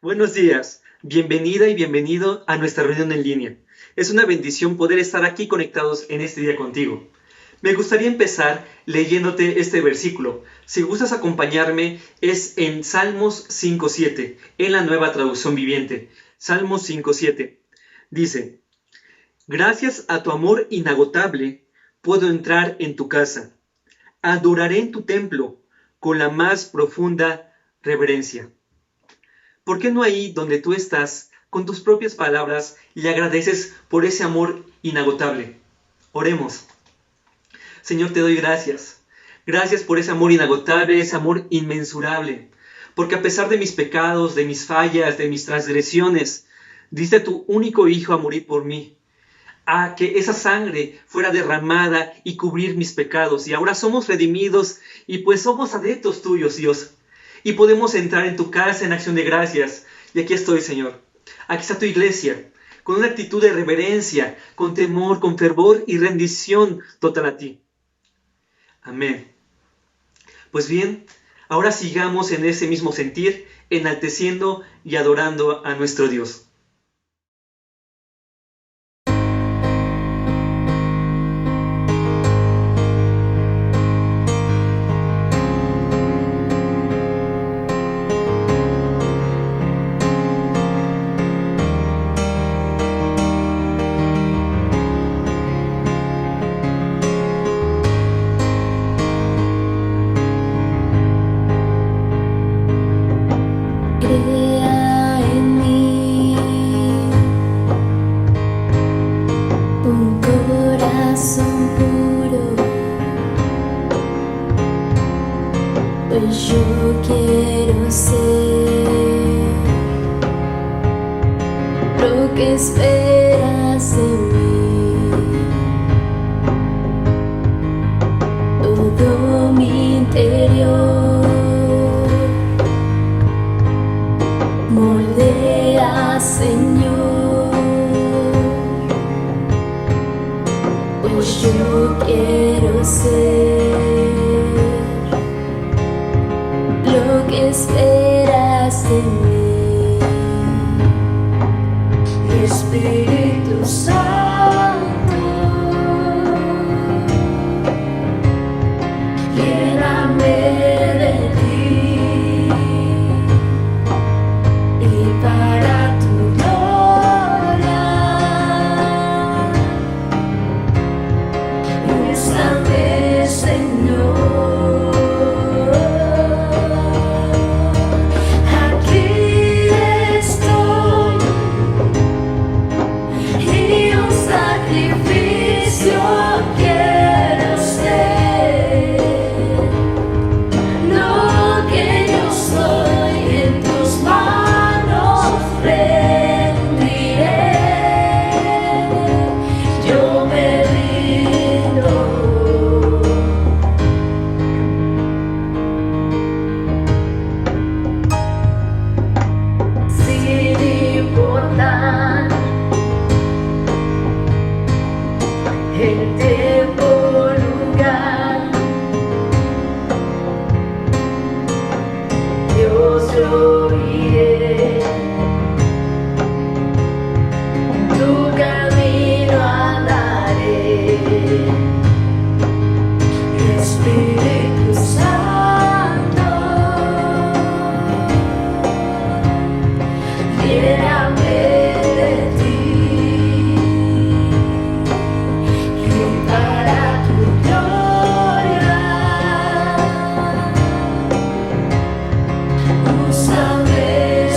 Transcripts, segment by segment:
Buenos días, bienvenida y bienvenido a nuestra reunión en línea. Es una bendición poder estar aquí conectados en este día contigo. Me gustaría empezar leyéndote este versículo. Si gustas acompañarme, es en Salmos 5:7, en la Nueva Traducción Viviente. Salmos 5:7. Dice: Gracias a tu amor inagotable, puedo entrar en tu casa. Adoraré en tu templo con la más profunda reverencia. ¿Por qué no ahí donde tú estás, con tus propias palabras, le agradeces por ese amor inagotable? Oremos. Señor, te doy gracias. Gracias por ese amor inagotable, ese amor inmensurable. Porque a pesar de mis pecados, de mis fallas, de mis transgresiones, diste a tu único Hijo a morir por mí. A que esa sangre fuera derramada y cubrir mis pecados. Y ahora somos redimidos y pues somos adeptos tuyos, Dios. Y podemos entrar en tu casa en acción de gracias. Y aquí estoy, Señor. Aquí está tu iglesia, con una actitud de reverencia, con temor, con fervor y rendición total a ti. Amén. Pues bien, ahora sigamos en ese mismo sentir, enalteciendo y adorando a nuestro Dios. Yo quiero ser lo que esperas de mí. Todo mi interior moldea, Señor, pues yo quiero ser lo que esperas de mí. Espíritu Santo, lléname de ti y para tu gloria úsame, Señor. El tiempo, lugar, Dios, yo iré, tu camino andaré. Espíritu Santo, lléname de ti. Úsame,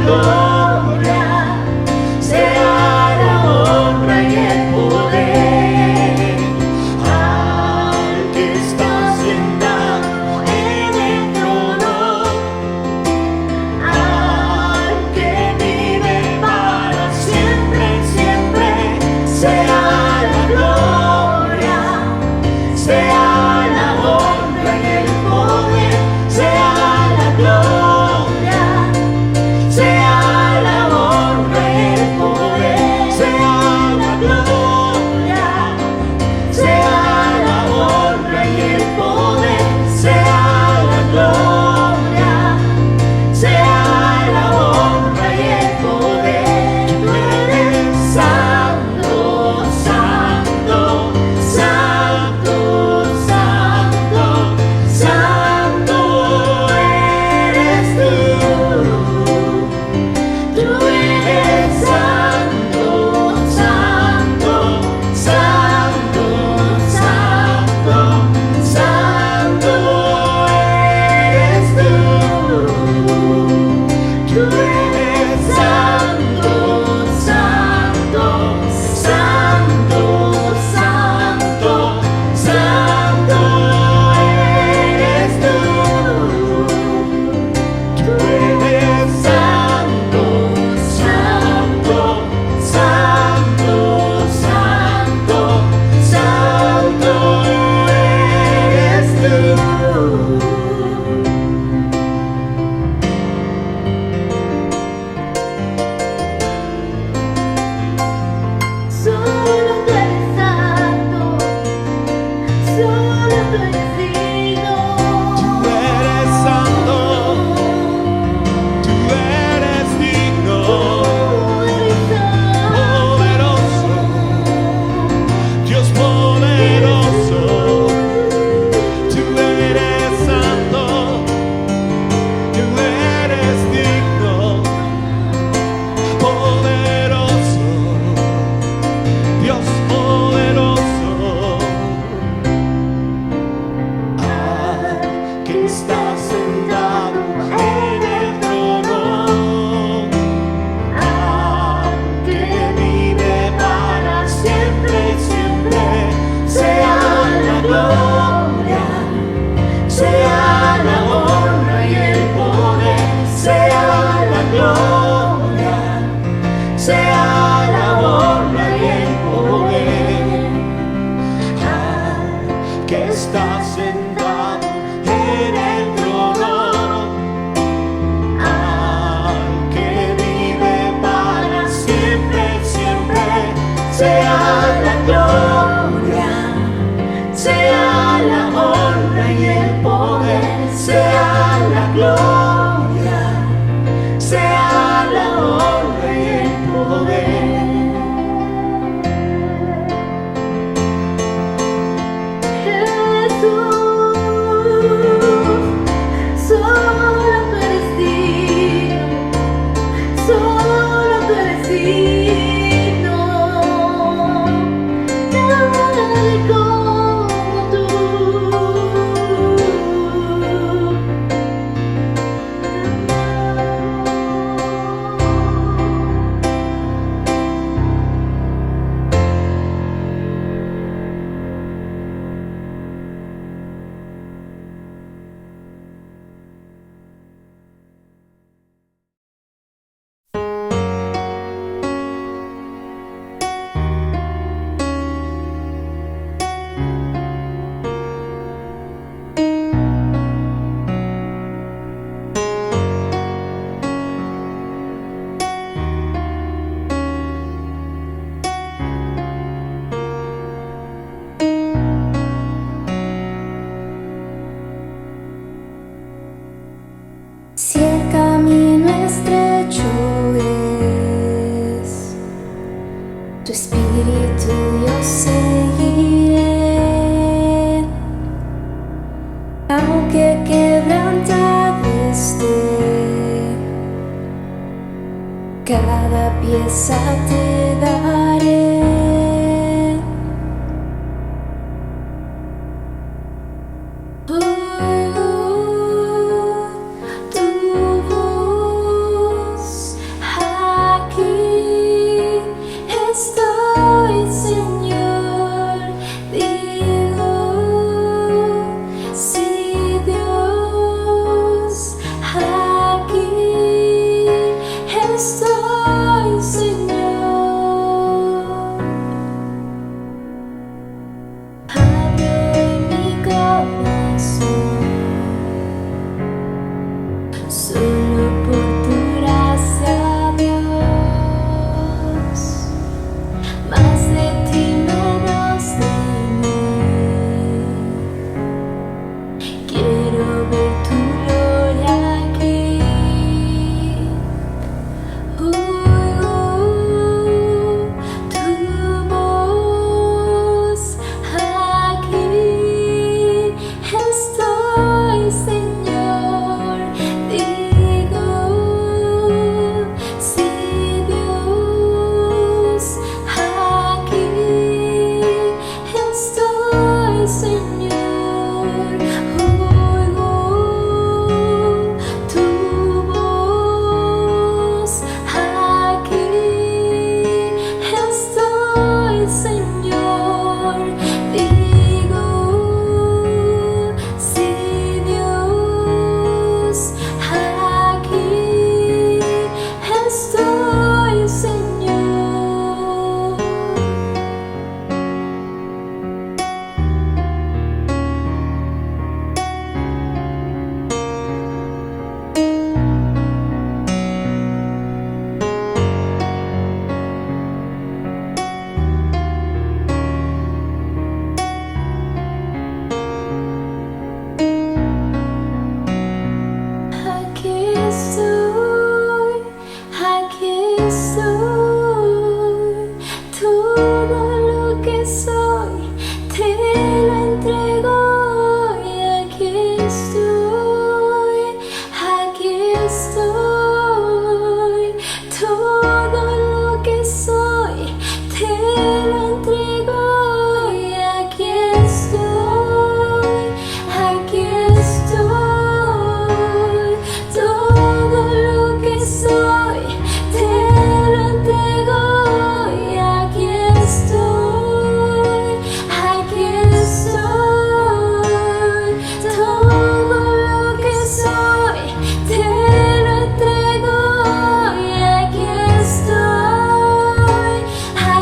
gloria, sea la honra y el poder al que está sentado en el trono, al que vive para siempre, siempre. Sea la gloria, sea la honra y el poder, sea la gloria, sea la honra y el poder, sea la gloria, sea la honra y el poder, sea la gloria, sea la honra y el poder. Tú eres santo, santo, santo, santo, santo eres tú. Tú eres santo, santo, santo, santo, santo eres tú. Tú eres santo, santo, santo, santo, santo eres tú. Tú eres santo, santo, santo, santo, santo eres tú. Solo tú eres santo, solo tú eres digno. Tú eres santo, tú eres digno, poderoso, Dios poderoso. Tú eres santo, tú eres digno, poderoso, Dios poderoso. Al que está sentado en el trono, Al que vive para siempre, siempre. Sea la gloria, sea la honra y el poder, sea la gloria, sea la honra y el poder al que está sentado en el trono, al que vive para siempre, siempre. Sea la gloria, sea la honra y el poder, sea la gloria, sea la honra y el poder. Jesús, solo tú eres digno, solo tú eres digno. Nadie como tú. Si el camino estrecho es, tu espíritu yo seguiré, aunque quebrantado esté, cada pieza te daré. Tu voz estoy, Señor. Abro mi corazón solo por tu gracia, Dios. Más de ti, menos de mí. Quiero ver tu gloria aquí. Tu voz aquí. Estoy, Señor. Digo, sí, Dios, aquí estoy, Señor. Oigo tu voz aquí. Estoy, Señor. Digo, sí, Dios, aquí estoy, Señor. Aquí estoy, todo lo que soy te lo entrego. Y aquí estoy, todo lo que soy te lo entrego. Y aquí estoy, todo lo que soy te lo entrego. Y aquí estoy, todo lo que soy te lo entrego. Y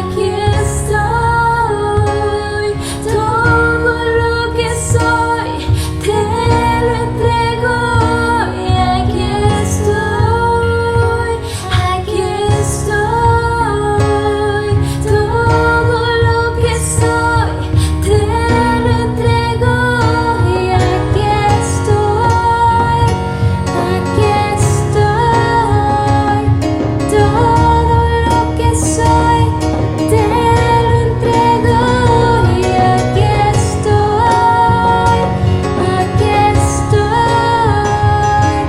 aquí estoy, todo lo que soy te lo entrego. Y aquí estoy, todo lo que soy te lo entrego. Y aquí estoy, todo lo que soy te lo entrego. Y aquí estoy,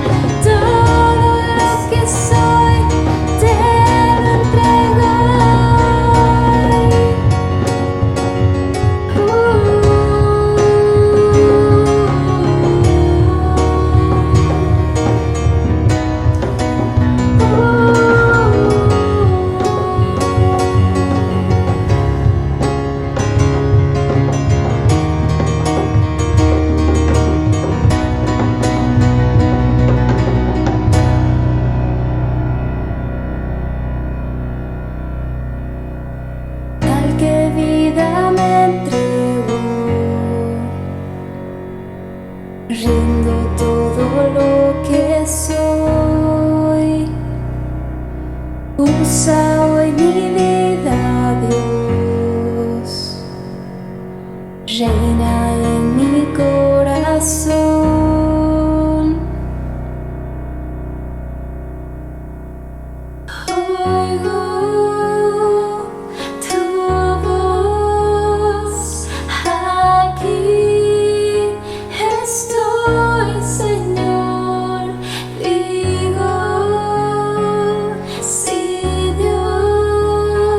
todo lo que soy te lo entrego. Al que vida me entregó, rindo todo lo que soy. Usa hoy mi vida, Dios. Reina en mi corazón. Oigo tu voz aquí. Estoy, Señor. Digo, sí, Dios.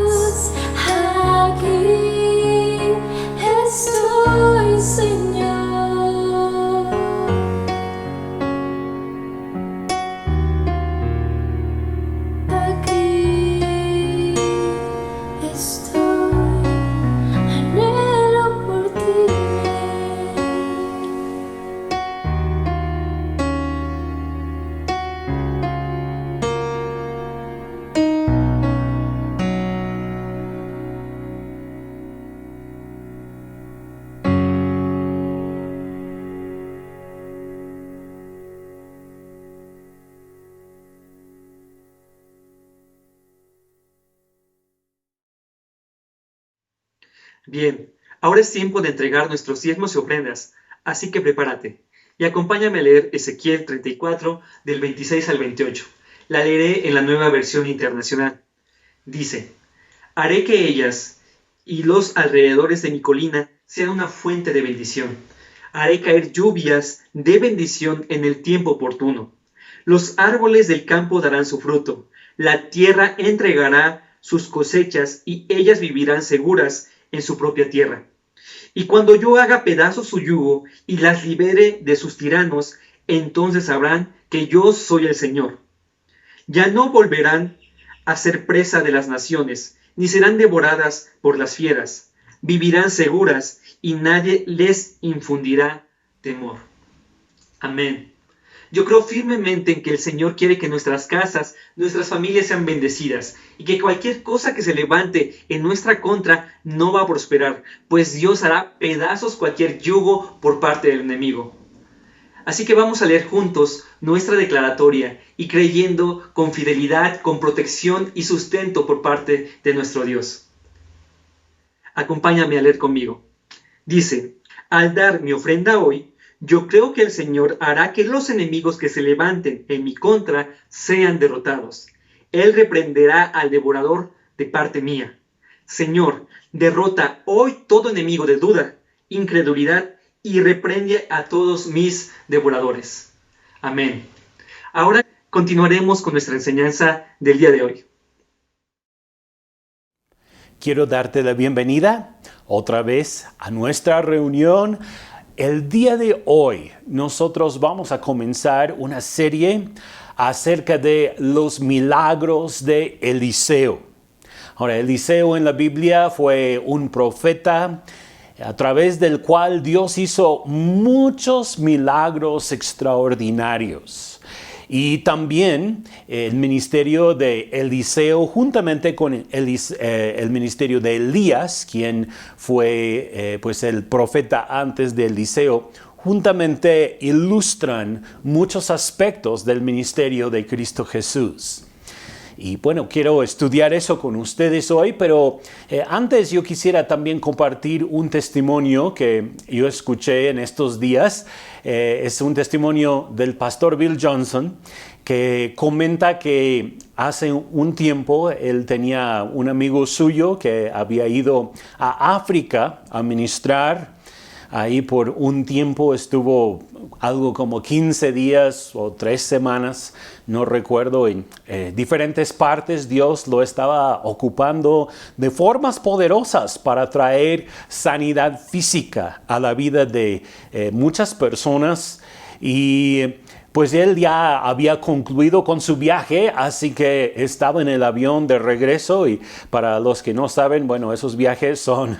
Bien, ahora es tiempo de entregar nuestros diezmos y ofrendas, así que prepárate y acompáñame a leer Ezequiel 34 del 26 al 28. La leeré en la Nueva Versión Internacional. Dice: haré que ellas y los alrededores de mi colina sean una fuente de bendición. Haré caer lluvias de bendición en el tiempo oportuno. Los árboles del campo darán su fruto. La tierra entregará sus cosechas y ellas vivirán seguras en su propia tierra. Y cuando yo haga pedazos su yugo y las libere de sus tiranos, entonces sabrán que yo soy el Señor. Ya no volverán a ser presa de las naciones, ni serán devoradas por las fieras. Vivirán seguras y nadie les infundirá temor. Amén. Yo creo firmemente en que el Señor quiere que nuestras casas, nuestras familias sean bendecidas y que cualquier cosa que se levante en nuestra contra no va a prosperar, pues Dios hará pedazos cualquier yugo por parte del enemigo. Así que vamos a leer juntos nuestra declaratoria y creyendo con fidelidad, con protección y sustento por parte de nuestro Dios. Acompáñame a leer conmigo. Dice: al dar mi ofrenda hoy, yo creo que el Señor hará que los enemigos que se levanten en mi contra sean derrotados. Él reprenderá al devorador de parte mía. Señor, derrota hoy todo enemigo de duda, incredulidad y reprende a todos mis devoradores. Amén. Ahora continuaremos con nuestra enseñanza del día de hoy. Quiero darte la bienvenida otra vez a nuestra reunión. El día de hoy nosotros vamos a comenzar una serie acerca de los milagros de Eliseo. Ahora, Eliseo en la Biblia fue un profeta a través del cual Dios hizo muchos milagros extraordinarios. Y también el ministerio de Eliseo, juntamente con el ministerio de Elías, quien fue pues el profeta antes de Eliseo, juntamente ilustran muchos aspectos del ministerio de Cristo Jesús. Y bueno, quiero estudiar eso con ustedes hoy, pero antes yo quisiera también compartir un testimonio que yo escuché en estos días. Es un testimonio del pastor Bill Johnson, que comenta que hace un tiempo él tenía un amigo suyo que había ido a África a ministrar. Ahí por un tiempo estuvo algo como 15 días o 3 semanas, no recuerdo, en diferentes partes. Dios lo estaba ocupando de formas poderosas para traer sanidad física a la vida de muchas personas. Y pues él ya había concluido con su viaje, así que estaba en el avión de regreso. Y para los que no saben, bueno, esos viajes son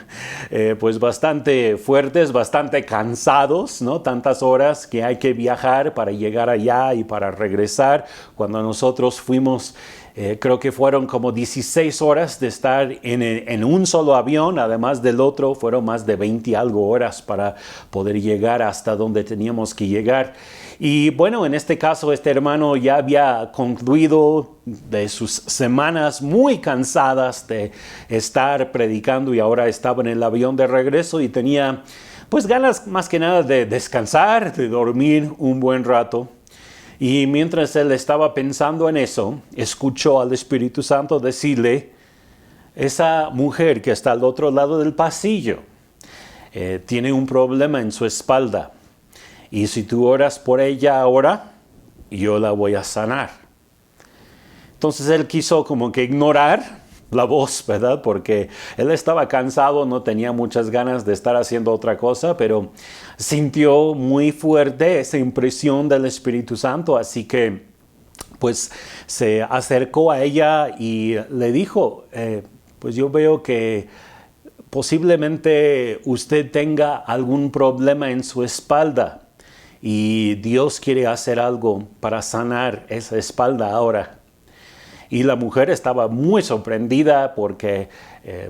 pues bastante fuertes, bastante cansados, ¿no? Tantas horas que hay que viajar para llegar allá y para regresar. Cuando nosotros fuimos, creo que fueron como 16 horas de estar en un solo avión. Además del otro, fueron más de 20 y algo horas para poder llegar hasta donde teníamos que llegar. Y bueno, en este caso, este hermano ya había concluido de sus semanas muy cansadas de estar predicando y ahora estaba en el avión de regreso y tenía pues ganas más que nada de descansar, de dormir un buen rato. Y mientras él estaba pensando en eso, escuchó al Espíritu Santo decirle: esa mujer que está al otro lado del pasillo tiene un problema en su espalda. Y si tú oras por ella ahora, yo la voy a sanar. Entonces él quiso como que ignorar la voz, ¿verdad? Porque él estaba cansado, no tenía muchas ganas de estar haciendo otra cosa, pero sintió muy fuerte esa impresión del Espíritu Santo. Así que pues se acercó a ella y le dijo, pues yo veo que posiblemente usted tenga algún problema en su espalda. Y Dios quiere hacer algo para sanar esa espalda ahora. y la mujer estaba muy sorprendida porque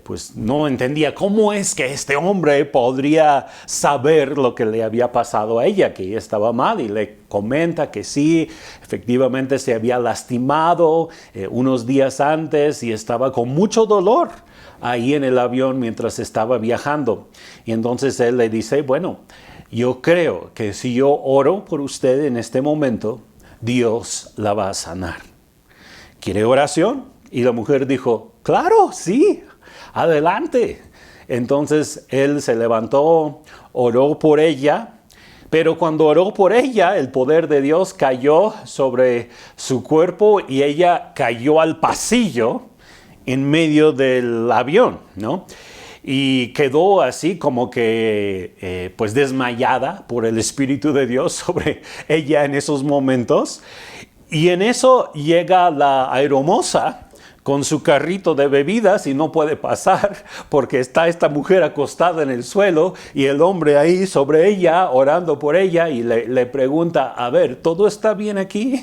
pues no entendía cómo es que este hombre podría saber lo que le había pasado a ella, que ella estaba mal, y le comenta que sí, efectivamente se había lastimado unos días antes y estaba con mucho dolor ahí en el avión mientras estaba viajando. Y entonces él le dice, bueno, yo creo que si yo oro por usted en este momento, Dios la va a sanar. ¿Quiere oración? Y la mujer dijo, claro, sí, adelante. Entonces él se levantó, oró por ella, pero cuando oró por ella, el poder de Dios cayó sobre su cuerpo y ella cayó al pasillo en medio del avión, ¿no? Y quedó así como que pues desmayada por el Espíritu de Dios sobre ella en esos momentos. Y en eso llega la aeromoza con su carrito de bebidas y no puede pasar porque está esta mujer acostada en el suelo y el hombre ahí sobre ella orando por ella y le pregunta, a ver, ¿todo está bien aquí?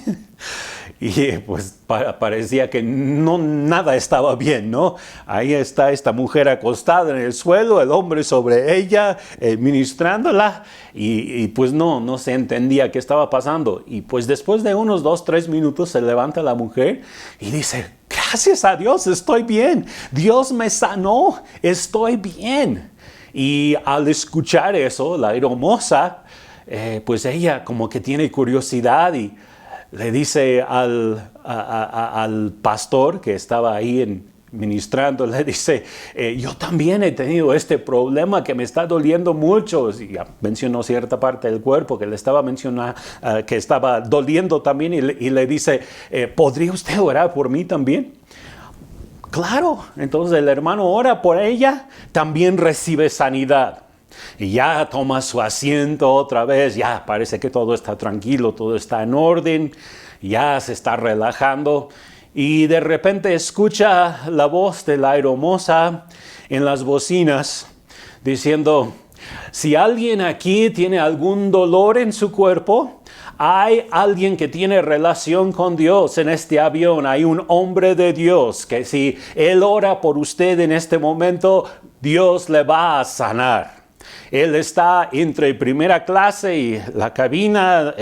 Y pues parecía que nada estaba bien, ¿no? Ahí está esta mujer acostada en el suelo, el hombre sobre ella, ministrándola, y pues no se entendía qué estaba pasando. Y pues después de unos 2-3 minutos se levanta la mujer y dice, gracias a Dios, estoy bien. Dios me sanó, estoy bien. Y al escuchar eso, la aeromoza, pues ella como que tiene curiosidad y le dice al pastor que estaba ahí ministrando, le dice, yo también he tenido este problema que me está doliendo mucho. Y mencionó cierta parte del cuerpo que le estaba que estaba doliendo también y le dice, ¿podría usted orar por mí también? Claro, entonces el hermano ora por ella, también recibe sanidad. Y ya toma su asiento otra vez, ya parece que todo está tranquilo, todo está en orden, ya se está relajando. Y de repente escucha la voz de la aeromoza en las bocinas diciendo, si alguien aquí tiene algún dolor en su cuerpo, hay alguien que tiene relación con Dios en este avión, hay un hombre de Dios que si él ora por usted en este momento, Dios le va a sanar. Él está entre primera clase y la cabina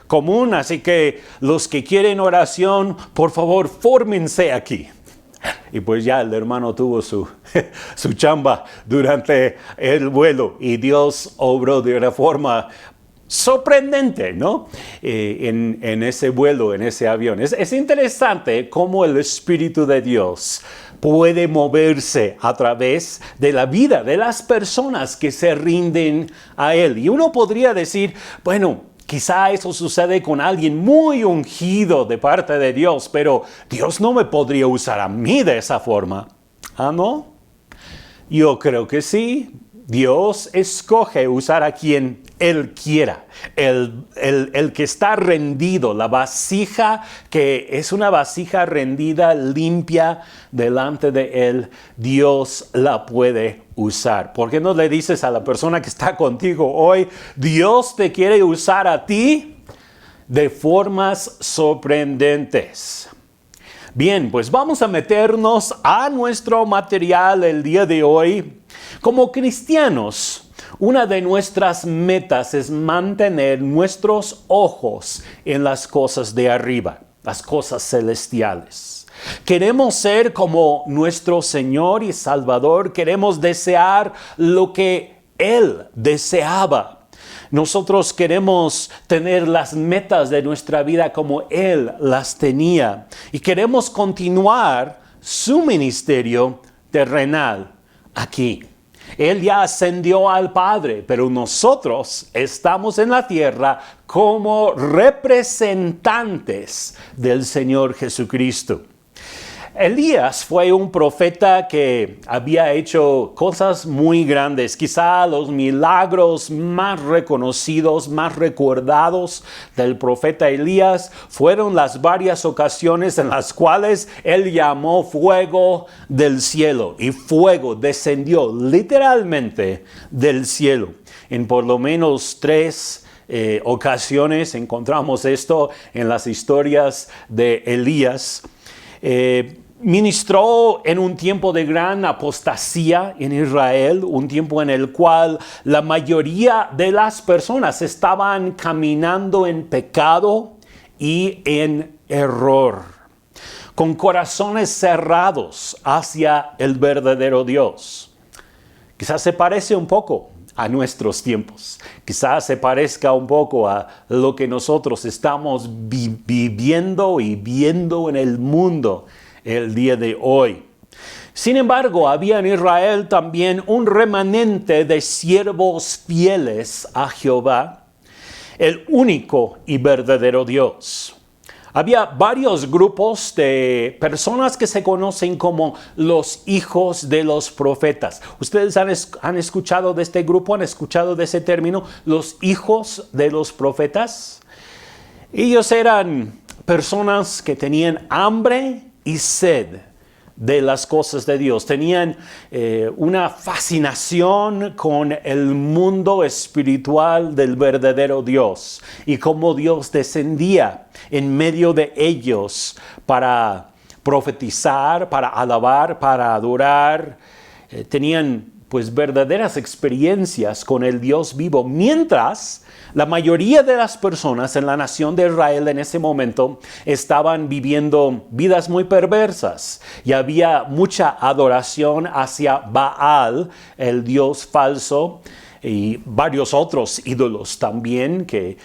común, así que los que quieren oración, por favor, fórmense aquí. Y pues ya el hermano tuvo su chamba durante el vuelo y Dios obró de una forma sorprendente, ¿no? En ese vuelo, en ese avión. Es interesante cómo el Espíritu de Dios puede moverse a través de la vida de las personas que se rinden a Él. Y uno podría decir, bueno, quizá eso sucede con alguien muy ungido de parte de Dios, pero Dios no me podría usar a mí de esa forma. ¿Ah, no? Yo creo que sí. Dios escoge usar a quien Él quiera. El que está rendido, la vasija que es una vasija rendida, limpia delante de Él, Dios la puede usar. ¿Por qué no le dices a la persona que está contigo hoy, Dios te quiere usar a ti de formas sorprendentes? Bien, pues vamos a meternos a nuestro material el día de hoy. Como cristianos, una de nuestras metas es mantener nuestros ojos en las cosas de arriba, las cosas celestiales. Queremos ser como nuestro Señor y Salvador, queremos desear lo que Él deseaba. Nosotros queremos tener las metas de nuestra vida como Él las tenía y queremos continuar su ministerio terrenal aquí. Él ya ascendió al Padre, pero nosotros estamos en la tierra como representantes del Señor Jesucristo. Elías fue un profeta que había hecho cosas muy grandes. Quizá los milagros más reconocidos, más recordados del profeta Elías fueron las varias ocasiones en las cuales él llamó fuego del cielo. Y fuego descendió literalmente del cielo. En por lo menos 3 ocasiones encontramos esto en las historias de Elías. Ministró en un tiempo de gran apostasía en Israel, un tiempo en el cual la mayoría de las personas estaban caminando en pecado y en error, con corazones cerrados hacia el verdadero Dios. Quizás se parece un poco a nuestros tiempos. Quizás se parezca un poco a lo que nosotros estamos viviendo y viendo en el mundo el día de hoy. Sin embargo, había en Israel también un remanente de siervos fieles a Jehová, el único y verdadero Dios. Había varios grupos de personas que se conocen como los hijos de los profetas. ¿Ustedes han escuchado de este grupo? ¿Han escuchado de ese término? Los hijos de los profetas. Ellos eran personas que tenían hambre y sed de las cosas de Dios. Tenían una fascinación con el mundo espiritual del verdadero Dios y cómo Dios descendía en medio de ellos para profetizar, para alabar, para adorar. Tenían pues verdaderas experiencias con el Dios vivo, mientras la mayoría de las personas en la nación de Israel en ese momento estaban viviendo vidas muy perversas y había mucha adoración hacia Baal, el Dios falso, y varios otros ídolos también que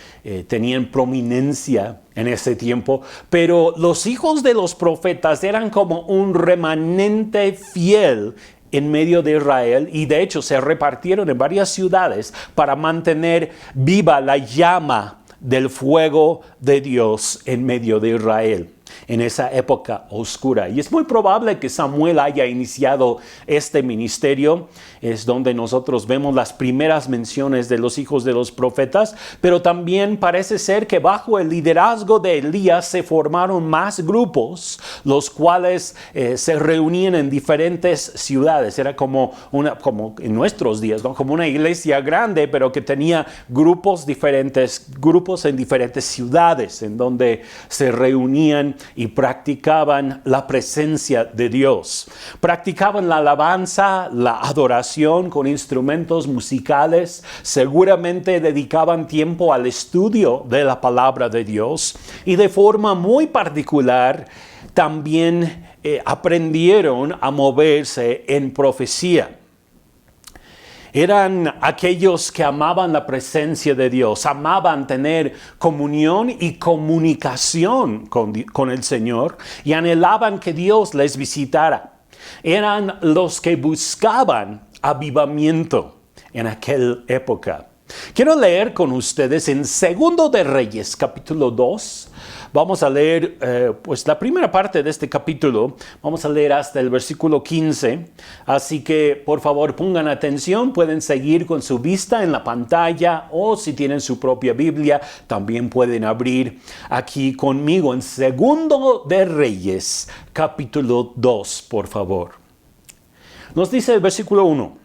tenían prominencia en ese tiempo. Pero los hijos de los profetas eran como un remanente fiel en medio de Israel, y de hecho se repartieron en varias ciudades para mantener viva la llama del fuego de Dios en medio de Israel en esa época oscura. Y es muy probable que Samuel haya iniciado este ministerio. Es donde nosotros vemos las primeras menciones de los hijos de los profetas, pero también parece ser que bajo el liderazgo de Elías se formaron más grupos, los cuales se reunían en diferentes ciudades. Era como en nuestros días, ¿no? Como una iglesia grande, pero que tenía grupos en diferentes ciudades, en donde se reunían y practicaban la presencia de Dios. Practicaban la alabanza, la adoración con instrumentos musicales. Seguramente dedicaban tiempo al estudio de la palabra de Dios, y de forma muy particular también aprendieron a moverse en profecía. Eran aquellos que amaban la presencia de Dios, amaban tener comunión y comunicación con el Señor, y anhelaban que Dios les visitara. Eran los que buscaban avivamiento en aquella época. Quiero leer con ustedes en 2 de Reyes, capítulo 2. Vamos a leer pues la primera parte de este capítulo. Vamos a leer hasta el versículo 15. Así que por favor pongan atención. Pueden seguir con su vista en la pantalla, o si tienen su propia Biblia también pueden abrir aquí conmigo en 2 de Reyes, capítulo 2, por favor. Nos dice el versículo 1.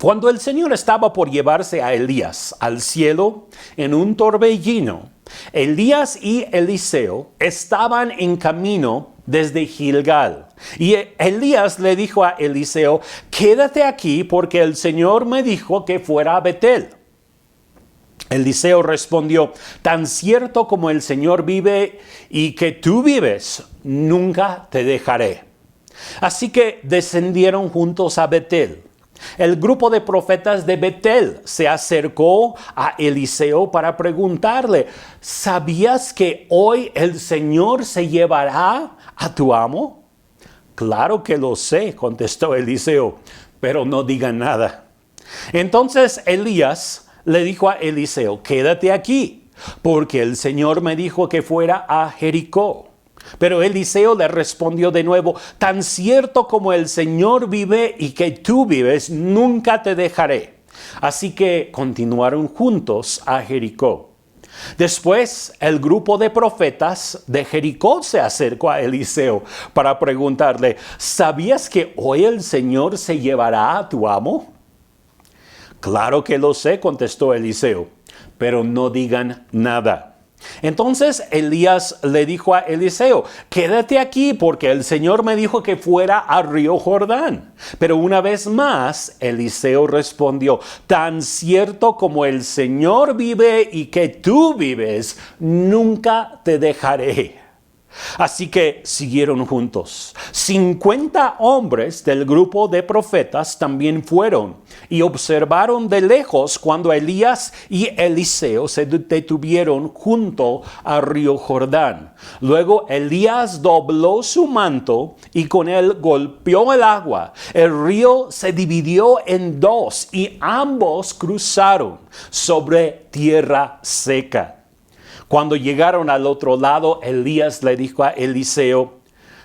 Cuando el Señor estaba por llevarse a Elías al cielo en un torbellino, Elías y Eliseo estaban en camino desde Gilgal. Y Elías le dijo a Eliseo: quédate aquí, porque el Señor me dijo que fuera a Betel. Eliseo respondió: tan cierto como el Señor vive y que tú vives, nunca te dejaré. Así que descendieron juntos a Betel. El grupo de profetas de Betel se acercó a Eliseo para preguntarle: ¿sabías que hoy el Señor se llevará a tu amo? Claro que lo sé, contestó Eliseo, pero no digan nada. Entonces Elías le dijo a Eliseo: quédate aquí, porque el Señor me dijo que fuera a Jericó. Pero Eliseo le respondió de nuevo: tan cierto como el Señor vive y que tú vives, nunca te dejaré. Así que continuaron juntos a Jericó. Después, el grupo de profetas de Jericó se acercó a Eliseo para preguntarle: ¿sabías que hoy el Señor se llevará a tu amo? Claro que lo sé, contestó Eliseo, pero no digan nada. Entonces Elías le dijo a Eliseo, quédate aquí porque el Señor me dijo que fuera al río Jordán. Pero una vez más, Eliseo respondió, tan cierto como el Señor vive y que tú vives, nunca te dejaré. Así que siguieron juntos. 50 hombres del grupo de profetas también fueron y observaron de lejos cuando Elías y Eliseo se detuvieron junto al río Jordán. Luego Elías dobló su manto y con él golpeó el agua. El río se dividió en dos y ambos cruzaron sobre tierra seca. Cuando llegaron al otro lado, Elías le dijo a Eliseo,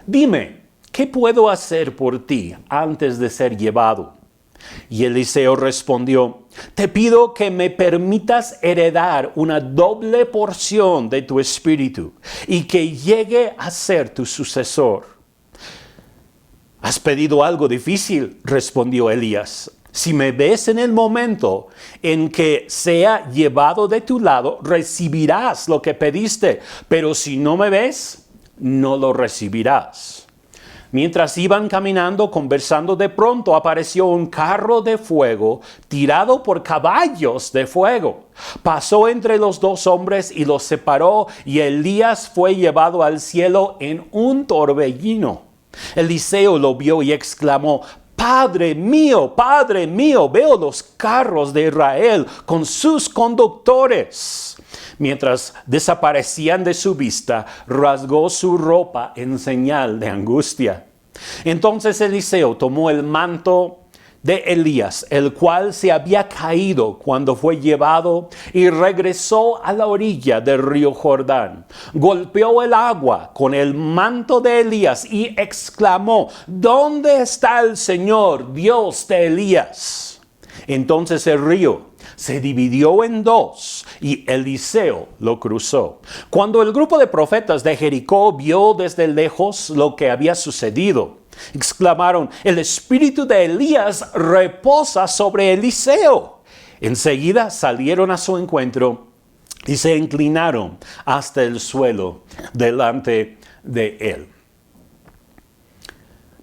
dime, ¿qué puedo hacer por ti antes de ser llevado? Y Eliseo respondió, te pido que me permitas heredar una doble porción de tu espíritu y que llegue a ser tu sucesor. ¿Has pedido algo difícil?, respondió Elías. Si me ves en el momento en que sea llevado de tu lado, recibirás lo que pediste, pero si no me ves, no lo recibirás. Mientras iban caminando, conversando, de pronto apareció un carro de fuego tirado por caballos de fuego. Pasó entre los dos hombres y los separó, y Elías fue llevado al cielo en un torbellino. Eliseo lo vio y exclamó, Padre mío, veo los carros de Israel con sus conductores. Mientras desaparecían de su vista, rasgó su ropa en señal de angustia. Entonces Eliseo tomó el manto de Elías, el cual se había caído cuando fue llevado, y regresó a la orilla del río Jordán. Golpeó el agua con el manto de Elías y exclamó, ¿dónde está el Señor, Dios de Elías? Entonces el río se dividió en dos y Eliseo lo cruzó. Cuando el grupo de profetas de Jericó vio desde lejos lo que había sucedido, exclamaron, el espíritu de Elías reposa sobre Eliseo. Enseguida salieron a su encuentro y se inclinaron hasta el suelo delante de él.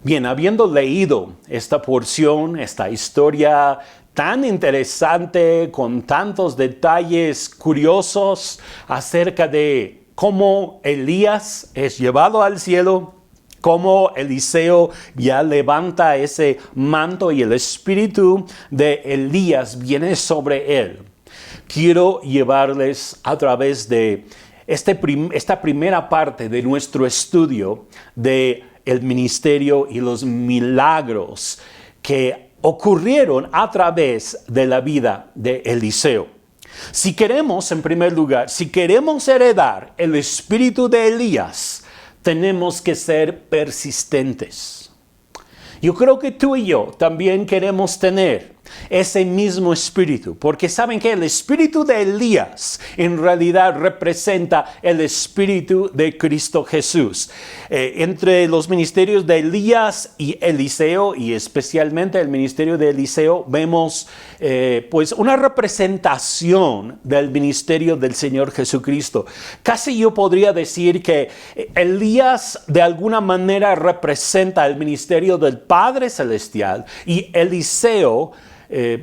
Bien, habiendo leído esta porción, esta historia tan interesante, con tantos detalles curiosos acerca de cómo Elías es llevado al cielo, cómo Eliseo ya levanta ese manto y el espíritu de Elías viene sobre él, quiero llevarles a través de esta primera parte de nuestro estudio de el ministerio y los milagros que ocurrieron a través de la vida de Eliseo. Si queremos, en primer lugar, si queremos heredar el espíritu de Elías, tenemos que ser persistentes. Yo creo que tú y yo también queremos tener ese mismo espíritu, porque saben que el espíritu de Elías en realidad representa el espíritu de Cristo Jesús. Entre los ministerios de Elías y Eliseo, y especialmente el ministerio de Eliseo, vemos pues una representación del ministerio del Señor Jesucristo. Casi yo podría decir que Elías de alguna manera representa el ministerio del Padre Celestial y Eliseo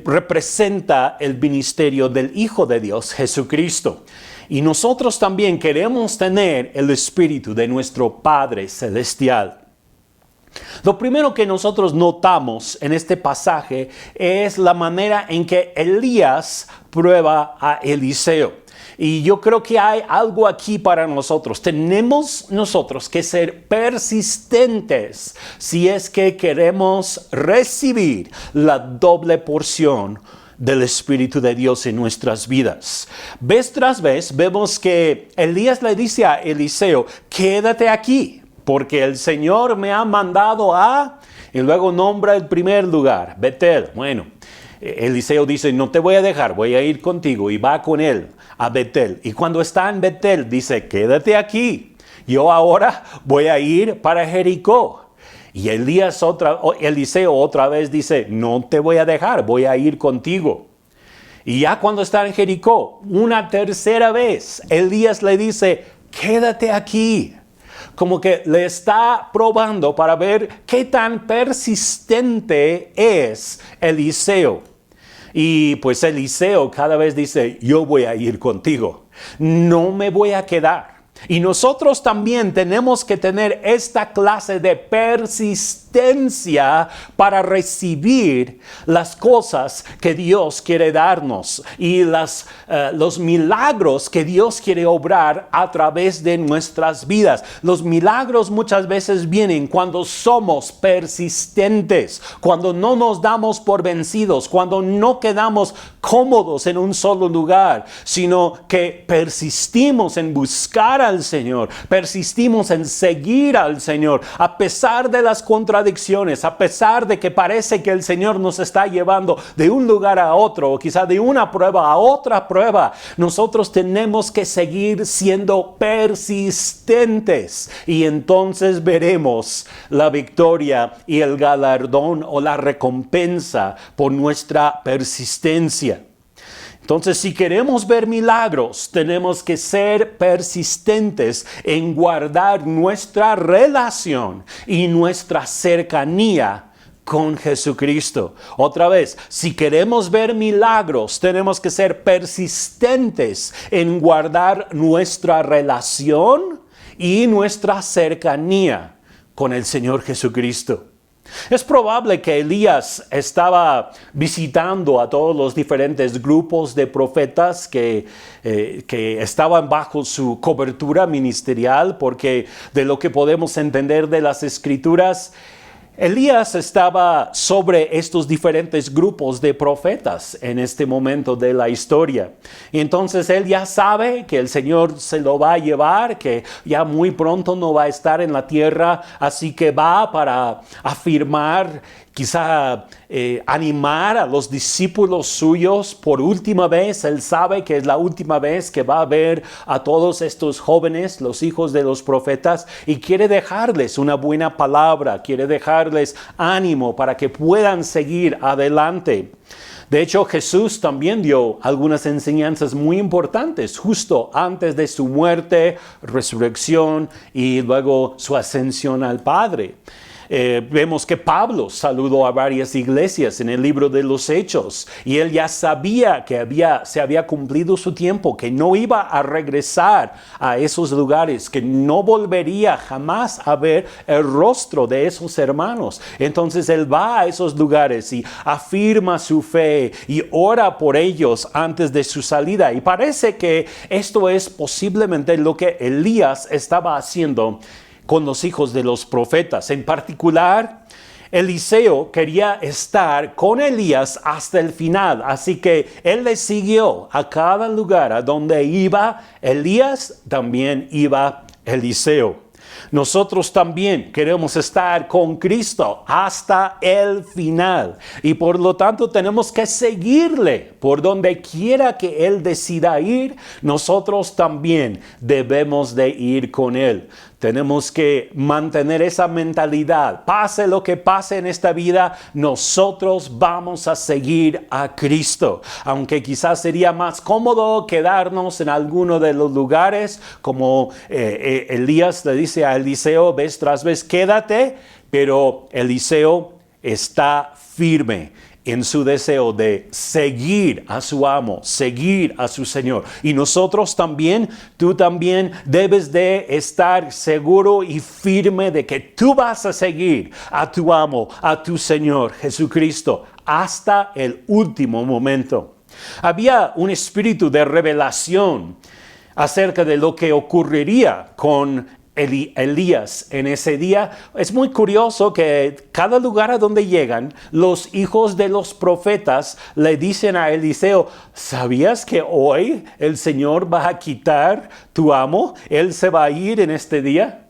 representa el ministerio del Hijo de Dios, Jesucristo. Y nosotros también queremos tener el espíritu de nuestro Padre Celestial. Lo primero que nosotros notamos en este pasaje es la manera en que Elías prueba a Eliseo. Y yo creo que hay algo aquí para nosotros. Tenemos nosotros que ser persistentes si es que queremos recibir la doble porción del Espíritu de Dios en nuestras vidas. Vez tras vez vemos que Elías le dice a Eliseo, quédate aquí, porque el Señor me ha mandado a... Y luego nombra el primer lugar, Betel. Bueno, Eliseo dice, no te voy a dejar, voy a ir contigo, y va con él a Betel. Y cuando está en Betel dice, quédate aquí, yo ahora voy a ir para Jericó. Y Eliseo otra vez dice, no te voy a dejar, voy a ir contigo. Y ya cuando está en Jericó, una tercera vez, Elías le dice, quédate aquí. Como que le está probando para ver qué tan persistente es Eliseo. Y pues Eliseo cada vez dice, yo voy a ir contigo, no me voy a quedar. Y nosotros también tenemos que tener esta clase de persistencia para recibir las cosas que Dios quiere darnos y los milagros que Dios quiere obrar a través de nuestras vidas. Los milagros muchas veces vienen cuando somos persistentes, cuando no nos damos por vencidos, cuando no quedamos cómodos en un solo lugar, sino que persistimos en buscar al Señor, persistimos en seguir al Señor, a pesar de las contradicciones, a pesar de que parece que el Señor nos está llevando de un lugar a otro, o quizá de una prueba a otra prueba. Nosotros tenemos que seguir siendo persistentes y entonces veremos la victoria y el galardón o la recompensa por nuestra persistencia. Entonces, si queremos ver milagros, tenemos que ser persistentes en guardar nuestra relación y nuestra cercanía con Jesucristo. Otra vez, si queremos ver milagros, tenemos que ser persistentes en guardar nuestra relación y nuestra cercanía con el Señor Jesucristo. Es probable que Elías estaba visitando a todos los diferentes grupos de profetas que estaban bajo su cobertura ministerial, porque de lo que podemos entender de las Escrituras, Elías estaba sobre estos diferentes grupos de profetas en este momento de la historia. Y entonces él ya sabe que el Señor se lo va a llevar, que ya muy pronto no va a estar en la tierra, así que va para afirmar, quizá animar a los discípulos suyos por última vez. Él sabe que es la última vez que va a ver a todos estos jóvenes, los hijos de los profetas, y quiere dejarles una buena palabra, quiere dejarles ánimo para que puedan seguir adelante. De hecho, Jesús también dio algunas enseñanzas muy importantes justo antes de su muerte, resurrección y luego su ascensión al Padre. Vemos que Pablo saludó a varias iglesias en el libro de los Hechos y él ya sabía que se había cumplido su tiempo, que no iba a regresar a esos lugares, que no volvería jamás a ver el rostro de esos hermanos. Entonces él va a esos lugares y afirma su fe y ora por ellos antes de su salida. Y parece que esto es posiblemente lo que Elías estaba haciendo con los hijos de los profetas. En particular, Eliseo quería estar con Elías hasta el final, así que él le siguió a cada lugar a donde iba Elías, también iba Eliseo. Nosotros también queremos estar con Cristo hasta el final y por lo tanto tenemos que seguirle por donde quiera que Él decida ir. Nosotros también debemos de ir con Él. Tenemos que mantener esa mentalidad. Pase lo que pase en esta vida, nosotros vamos a seguir a Cristo. Aunque quizás sería más cómodo quedarnos en alguno de los lugares, como Elías le dice a Eliseo vez tras vez, quédate, pero Eliseo está firme en su deseo de seguir a su amo, seguir a su Señor. Y nosotros también, tú también debes de estar seguro y firme de que tú vas a seguir a tu amo, a tu Señor Jesucristo, hasta el último momento. Había un espíritu de revelación acerca de lo que ocurriría con Elías en ese día. Es muy curioso que cada lugar a donde llegan, los hijos de los profetas le dicen a Eliseo, ¿sabías que hoy el Señor va a quitar tu amo? Él se va a ir en este día.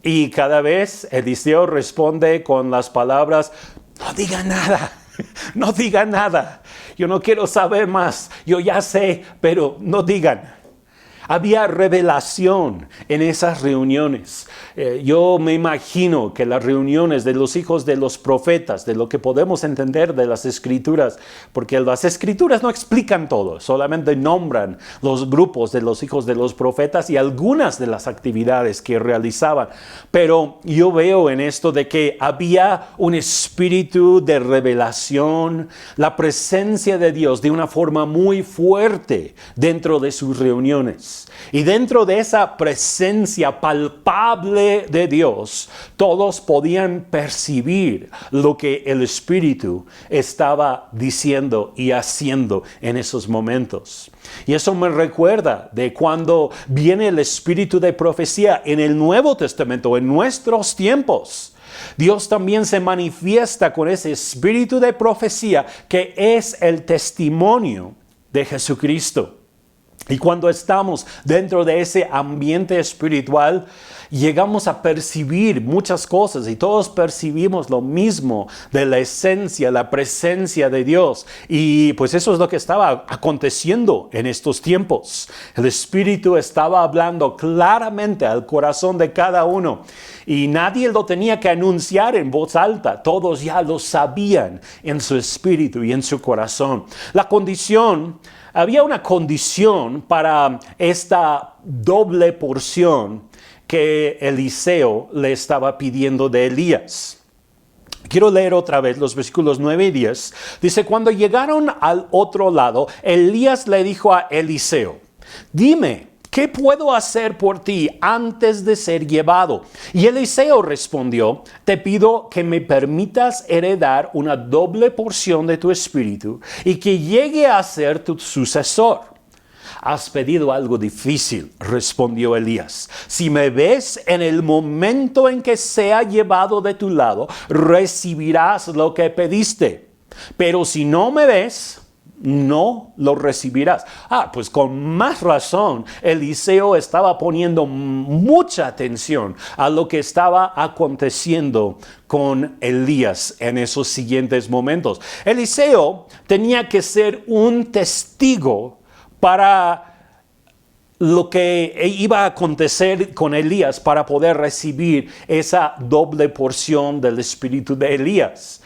Y cada vez Eliseo responde con las palabras, no diga nada, no diga nada. Yo no quiero saber más, yo ya sé, pero no digan. Había revelación en esas reuniones. Yo me imagino que las reuniones de los hijos de los profetas, de lo que podemos entender de las escrituras, porque las escrituras no explican todo, solamente nombran los grupos de los hijos de los profetas y algunas de las actividades que realizaban. Pero yo veo en esto de que había un espíritu de revelación, la presencia de Dios de una forma muy fuerte dentro de sus reuniones. Y dentro de esa presencia palpable de Dios, todos podían percibir lo que el Espíritu estaba diciendo y haciendo en esos momentos. Y eso me recuerda de cuando viene el Espíritu de profecía en el Nuevo Testamento, en nuestros tiempos. Dios también se manifiesta con ese espíritu de profecía que es el testimonio de Jesucristo. Y cuando estamos dentro de ese ambiente espiritual, llegamos a percibir muchas cosas y todos percibimos lo mismo de la esencia, la presencia de Dios. Y pues eso es lo que estaba aconteciendo en estos tiempos. El Espíritu estaba hablando claramente al corazón de cada uno y nadie lo tenía que anunciar en voz alta. Todos ya lo sabían en su espíritu y en su corazón. Había una condición para esta doble porción que Eliseo le estaba pidiendo de Elías. Quiero leer otra vez los versículos 9 y 10. Dice, cuando llegaron al otro lado, Elías le dijo a Eliseo, dime, ¿qué puedo hacer por ti antes de ser llevado? Y Eliseo respondió, te pido que me permitas heredar una doble porción de tu espíritu y que llegue a ser tu sucesor. Has pedido algo difícil, respondió Elías. Si me ves en el momento en que sea llevado de tu lado, recibirás lo que pediste. Pero si no me ves, no lo recibirás. Pues con más razón, Eliseo estaba poniendo mucha atención a lo que estaba aconteciendo con Elías en esos siguientes momentos. Eliseo tenía que ser un testigo para lo que iba a acontecer con Elías para poder recibir esa doble porción del espíritu de Elías.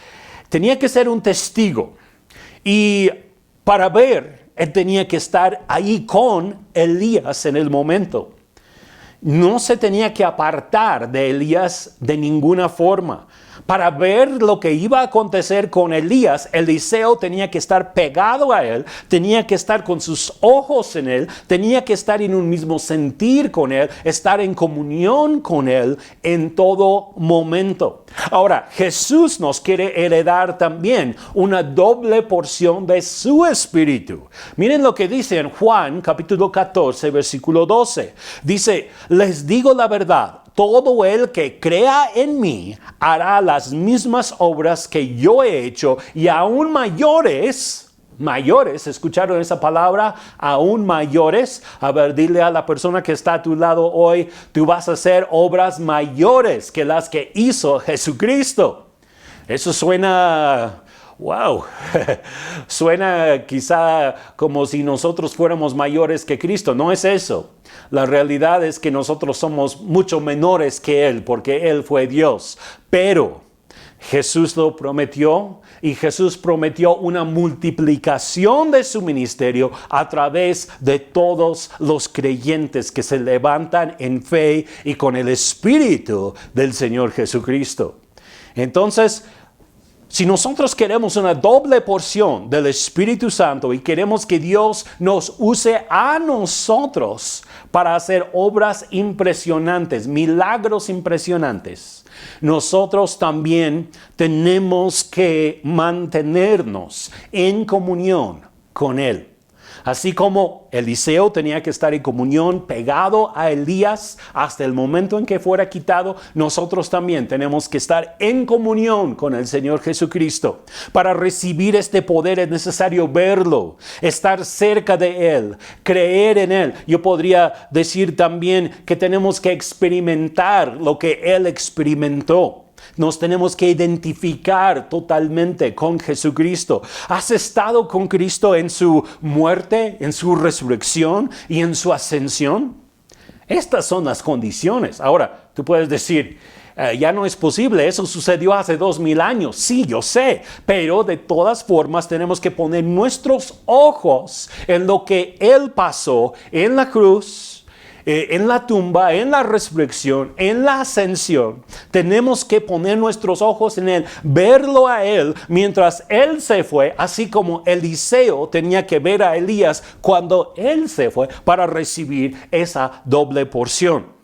Tenía que ser un testigo y para ver, él tenía que estar ahí con Elías en el momento. No se tenía que apartar de Elías de ninguna forma. Para ver lo que iba a acontecer con Elías, Eliseo tenía que estar pegado a él, tenía que estar con sus ojos en él, tenía que estar en un mismo sentir con él, estar en comunión con él en todo momento. Ahora, Jesús nos quiere heredar también una doble porción de su espíritu. Miren lo que dice en Juan capítulo 14, versículo 12. Dice, les digo la verdad. Todo el que crea en mí hará las mismas obras que yo he hecho y aún mayores, ¿escucharon esa palabra? Aún mayores. A ver, dile a la persona que está a tu lado hoy, tú vas a hacer obras mayores que las que hizo Jesucristo. Eso suena... wow, suena quizá como si nosotros fuéramos mayores que Cristo. No es eso. La realidad es que nosotros somos mucho menores que Él, porque Él fue Dios. Pero Jesús lo prometió y Jesús prometió una multiplicación de su ministerio a través de todos los creyentes que se levantan en fe y con el Espíritu del Señor Jesucristo. Entonces, si nosotros queremos una doble porción del Espíritu Santo y queremos que Dios nos use a nosotros para hacer obras impresionantes, milagros impresionantes, nosotros también tenemos que mantenernos en comunión con Él. Así como Eliseo tenía que estar en comunión pegado a Elías hasta el momento en que fuera quitado, nosotros también tenemos que estar en comunión con el Señor Jesucristo. Para recibir este poder es necesario verlo, estar cerca de Él, creer en Él. Yo podría decir también que tenemos que experimentar lo que Él experimentó. Nos tenemos que identificar totalmente con Jesucristo. ¿Has estado con Cristo en su muerte, en su resurrección y en su ascensión? Estas son las condiciones. Ahora, tú puedes decir, ya no es posible, eso sucedió hace 2000 años. Sí, yo sé, pero de todas formas tenemos que poner nuestros ojos en lo que Él pasó en la cruz, en la tumba, en la resurrección, en la ascensión. Tenemos que poner nuestros ojos en Él, verlo a Él mientras Él se fue, así como Eliseo tenía que ver a Elías cuando Él se fue para recibir esa doble porción.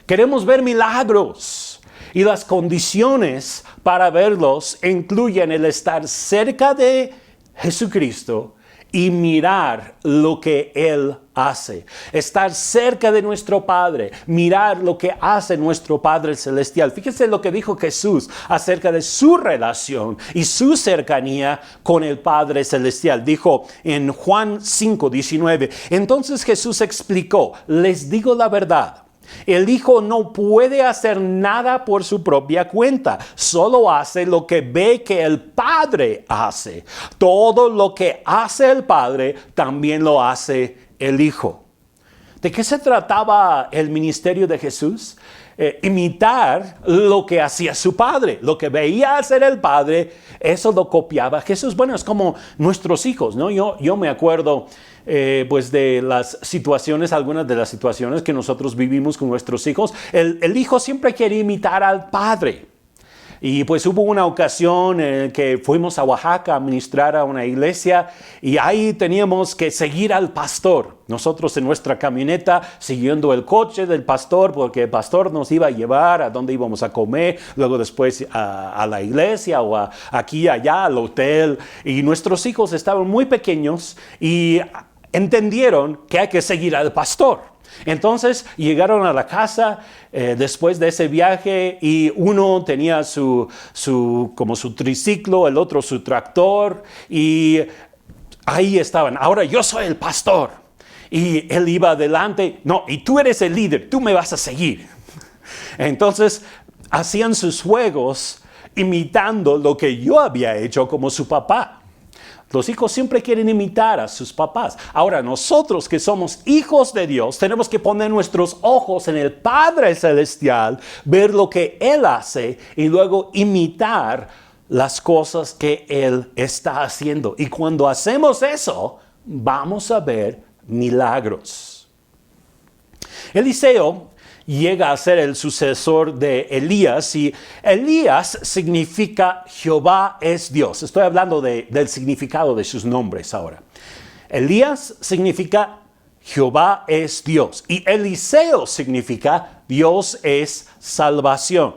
Queremos ver milagros y las condiciones para verlos incluyen el estar cerca de Jesucristo y mirar lo que Él hace. Estar cerca de nuestro Padre, mirar lo que hace nuestro Padre Celestial. Fíjense lo que dijo Jesús acerca de su relación y su cercanía con el Padre Celestial. Dijo en Juan 5:19, entonces Jesús explicó, les digo la verdad. El Hijo no puede hacer nada por su propia cuenta, solo hace lo que ve que el Padre hace. Todo lo que hace el Padre, también lo hace el Hijo. ¿De qué se trataba el ministerio de Jesús? Imitar lo que hacía su Padre. Lo que veía hacer el Padre, eso lo copiaba Jesús. Bueno, es como nuestros hijos, ¿no? Yo me acuerdo pues de las situaciones, algunas de las situaciones que nosotros vivimos con nuestros hijos. El hijo siempre quiere imitar al Padre. Y pues hubo una ocasión en que fuimos a Oaxaca a ministrar a una iglesia y ahí teníamos que seguir al pastor. Nosotros en nuestra camioneta siguiendo el coche del pastor porque el pastor nos iba a llevar a donde íbamos a comer, luego después a la iglesia o aquí allá al hotel. Y nuestros hijos estaban muy pequeños y entendieron que hay que seguir al pastor. Entonces llegaron a la casa después de ese viaje y uno tenía como su triciclo, el otro su tractor y ahí estaban. Ahora yo soy el pastor y él iba adelante. No, y tú eres el líder, tú me vas a seguir. Entonces hacían sus juegos imitando lo que yo había hecho como su papá. Los hijos siempre quieren imitar a sus papás. Ahora, nosotros que somos hijos de Dios, tenemos que poner nuestros ojos en el Padre Celestial, ver lo que Él hace y luego imitar las cosas que Él está haciendo. Y cuando hacemos eso, vamos a ver milagros. Eliseo llega a ser el sucesor de Elías y Elías significa Jehová es Dios. Estoy hablando del significado de sus nombres ahora. Elías significa Jehová es Dios y Eliseo significa Dios es salvación.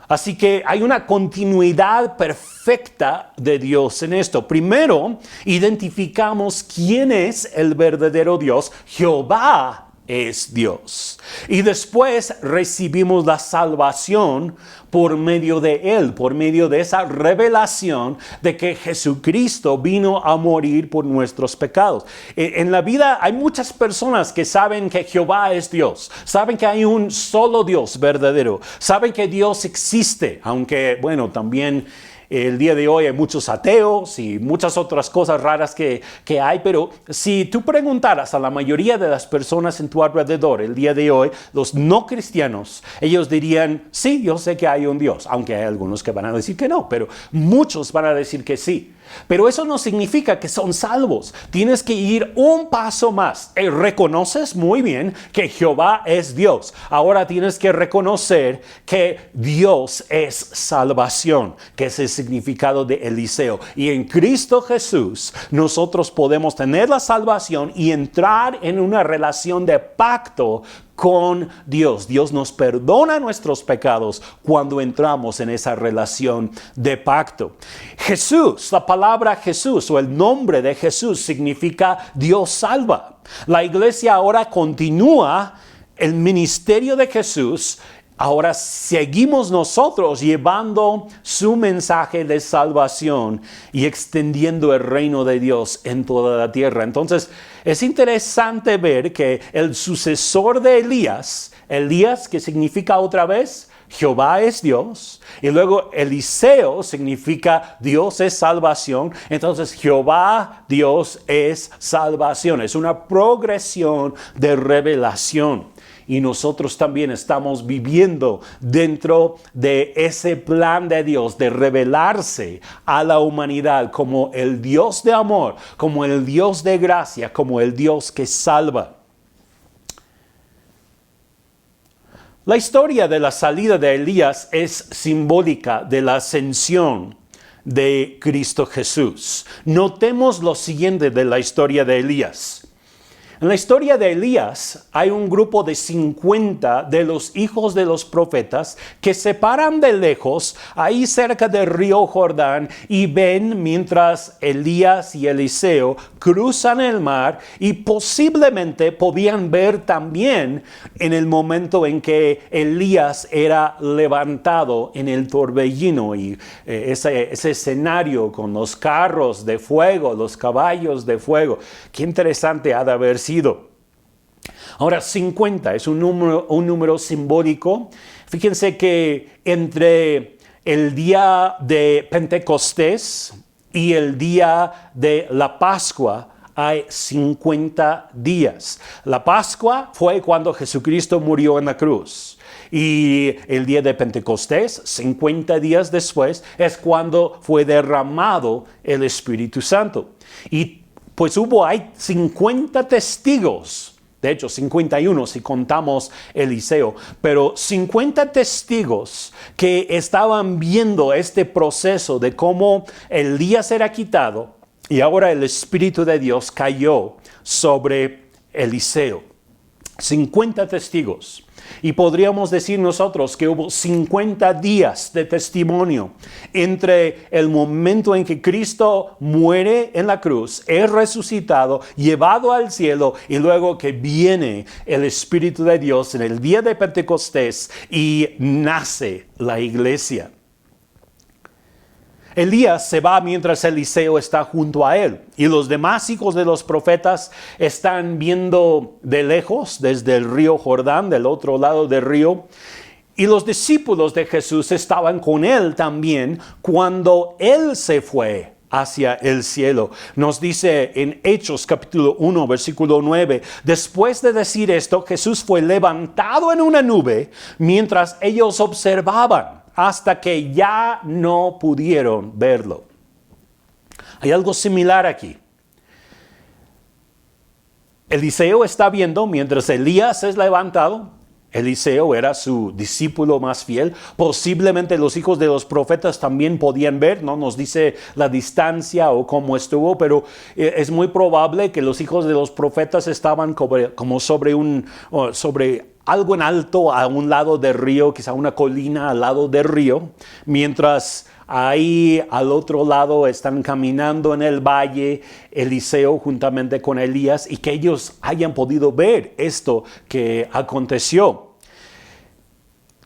Así que hay una continuidad perfecta de Dios en esto. Primero, identificamos quién es el verdadero Dios. Jehová es Dios. Y después recibimos la salvación por medio de Él, por medio de esa revelación de que Jesucristo vino a morir por nuestros pecados. En la vida hay muchas personas que saben que Jehová es Dios, saben que hay un solo Dios verdadero, saben que Dios existe, aunque bueno, también el día de hoy hay muchos ateos y muchas otras cosas raras que hay, pero si tú preguntaras a la mayoría de las personas en tu alrededor el día de hoy, los no cristianos, ellos dirían, sí, yo sé que hay un Dios, aunque hay algunos que van a decir que no, pero muchos van a decir que sí. Pero eso no significa que son salvos. Tienes que ir un paso más. Reconoces muy bien que Jehová es Dios. Ahora tienes que reconocer que Dios es salvación, que es el significado de Eliseo. Y en Cristo Jesús nosotros podemos tener la salvación y entrar en una relación de pacto con Dios. Dios nos perdona nuestros pecados cuando entramos en esa relación de pacto. Jesús, la palabra Jesús o el nombre de Jesús significa Dios salva. La iglesia ahora continúa el ministerio de Jesús. Ahora seguimos nosotros llevando su mensaje de salvación y extendiendo el reino de Dios en toda la tierra. Entonces, es interesante ver que el sucesor de Elías, que significa otra vez Jehová es Dios, y luego Eliseo significa Dios es salvación. Entonces Jehová, Dios es salvación. Es una progresión de revelación. Y nosotros también estamos viviendo dentro de ese plan de Dios de revelarse a la humanidad como el Dios de amor, como el Dios de gracia, como el Dios que salva. La historia de la salida de Elías es simbólica de la ascensión de Cristo Jesús. Notemos lo siguiente de la historia de Elías. En la historia de Elías hay un grupo de 50 de los hijos de los profetas que se paran de lejos ahí cerca del río Jordán y ven mientras Elías y Eliseo cruzan el mar, y posiblemente podían ver también en el momento en que Elías era levantado en el torbellino y ese escenario con los carros de fuego, los caballos de fuego. Qué interesante ha de haber sido. Ahora, 50 es un número simbólico. Fíjense que entre el día de Pentecostés y el día de la Pascua hay 50 días. La Pascua fue cuando Jesucristo murió en la cruz. Y el día de Pentecostés, 50 días después, es cuando fue derramado el Espíritu Santo. Y pues hay 50 testigos, de hecho 51 si contamos Eliseo, pero 50 testigos que estaban viendo este proceso de cómo Elías era quitado y ahora el Espíritu de Dios cayó sobre Eliseo. 50 testigos. Y podríamos decir nosotros que hubo 50 días de testimonio entre el momento en que Cristo muere en la cruz, es resucitado, llevado al cielo, y luego que viene el Espíritu de Dios en el día de Pentecostés y nace la iglesia. Elías se va mientras Eliseo está junto a él, y los demás hijos de los profetas están viendo de lejos desde el río Jordán, del otro lado del río, y los discípulos de Jesús estaban con él también cuando él se fue hacia el cielo. Nos dice en Hechos capítulo 1 versículo 9, después de decir esto, Jesús fue levantado en una nube mientras ellos observaban, hasta que ya no pudieron verlo. Hay algo similar aquí. Eliseo está viendo mientras Elías es levantado. Eliseo era su discípulo más fiel. Posiblemente los hijos de los profetas también podían ver, no nos dice la distancia o cómo estuvo, pero es muy probable que los hijos de los profetas estaban como sobre algo en alto a un lado del río, quizá una colina al lado del río, mientras ahí al otro lado están caminando en el valle Eliseo juntamente con Elías, y que ellos hayan podido ver esto que aconteció.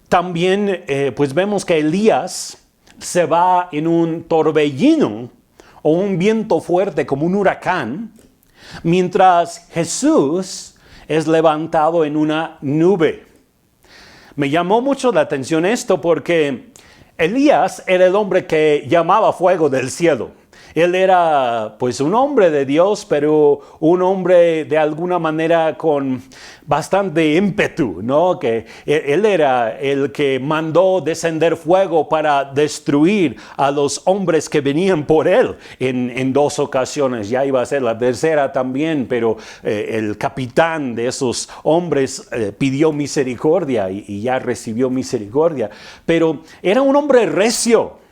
También pues vemos que Elías se va en un torbellino o un viento fuerte como un huracán, mientras Jesús es levantado en una nube. Me llamó mucho la atención esto porque Elías era el hombre que llamaba fuego del cielo. Él era pues un hombre de Dios, pero un hombre de alguna manera con bastante ímpetu, ¿no? Que él era el que mandó descender fuego para destruir a los hombres que venían por él en 2 ocasiones. Ya iba a ser la tercera también, pero el capitán de esos hombres pidió misericordia y ya recibió misericordia. Pero era un hombre recio.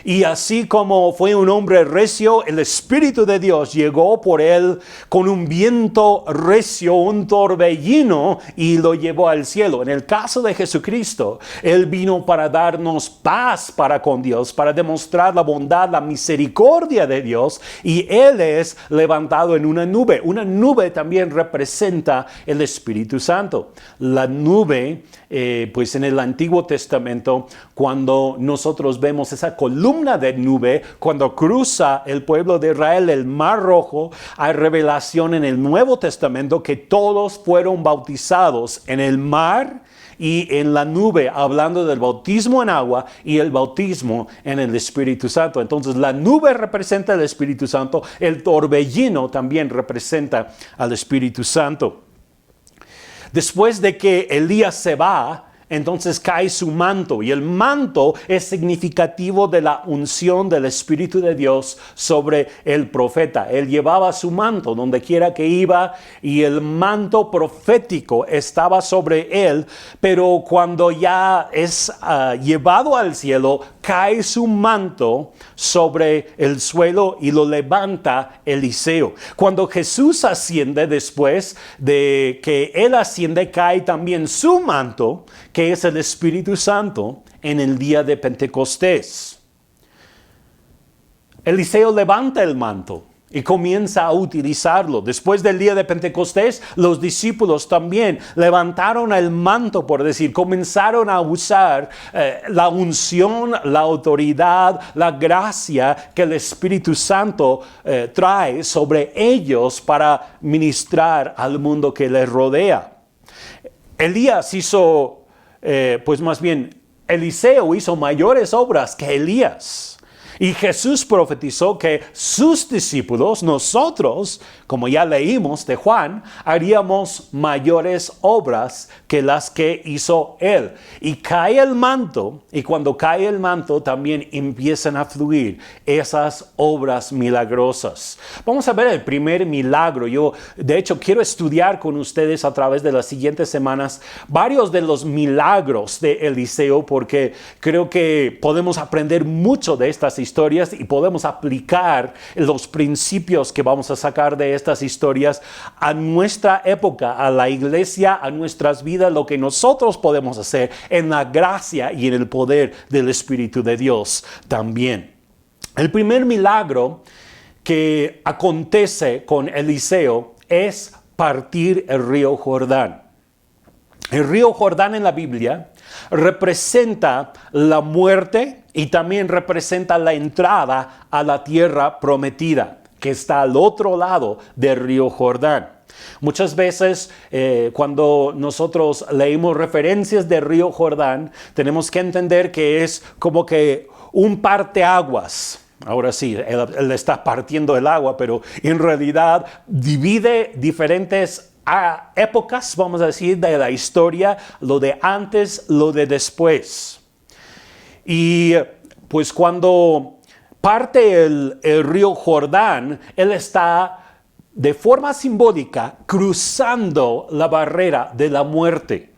Y así como fue un hombre recio, el Espíritu de Dios llegó por él con un viento recio, un torbellino, y lo llevó al cielo. En el caso de Jesucristo, Él vino para darnos paz para con Dios, para demostrar la bondad, la misericordia de Dios, y Él es levantado en una nube. Una nube también representa el Espíritu Santo. La nube, pues en el Antiguo Testamento, cuando nosotros vemos esa columna de nube, cuando cruza el pueblo de Israel el Mar Rojo, hay revelación en el Nuevo Testamento que todos fueron bautizados en el mar y en la nube, hablando del bautismo en agua y el bautismo en el Espíritu Santo. Entonces la nube representa al Espíritu Santo, el torbellino también representa al Espíritu Santo. Después de que Elías se va, entonces cae su manto, y el manto es significativo de la unción del Espíritu de Dios sobre el profeta. Él llevaba su manto donde quiera que iba, y el manto profético estaba sobre él, pero cuando ya es llevado al cielo, cae su manto sobre el suelo y lo levanta Eliseo. Cuando Jesús asciende, después de que él asciende, cae también su manto, que es el Espíritu Santo, en el día de Pentecostés. Eliseo levanta el manto y comienza a utilizarlo. Después del día de Pentecostés, los discípulos también levantaron el manto, por decir, comenzaron a usar la unción, la autoridad, la gracia que el Espíritu Santo trae sobre ellos para ministrar al mundo que les rodea. Elías hizo, Eliseo hizo mayores obras que Elías. Y Jesús profetizó que sus discípulos, nosotros, como ya leímos de Juan, haríamos mayores obras que las que hizo él. Y cae el manto, y cuando cae el manto también empiezan a fluir esas obras milagrosas. Vamos a ver el primer milagro. Yo, de hecho, quiero estudiar con ustedes a través de las siguientes semanas varios de los milagros de Eliseo, porque creo que podemos aprender mucho de estas historias y podemos aplicar los principios que vamos a sacar de estas historias a nuestra época, a la iglesia, a nuestras vidas, lo que nosotros podemos hacer en la gracia y en el poder del Espíritu de Dios también. El primer milagro que acontece con Eliseo es partir el río Jordán. El río Jordán en la Biblia representa la muerte y también representa la entrada a la tierra prometida, que está al otro lado del río Jordán. Muchas veces cuando nosotros leemos referencias del río Jordán, tenemos que entender que es como que un parteaguas. Ahora sí, él está partiendo el agua, pero en realidad divide diferentes épocas, vamos a decir, de la historia, lo de antes, lo de después. Y pues cuando parte el río Jordán, él está de forma simbólica cruzando la barrera de la muerte.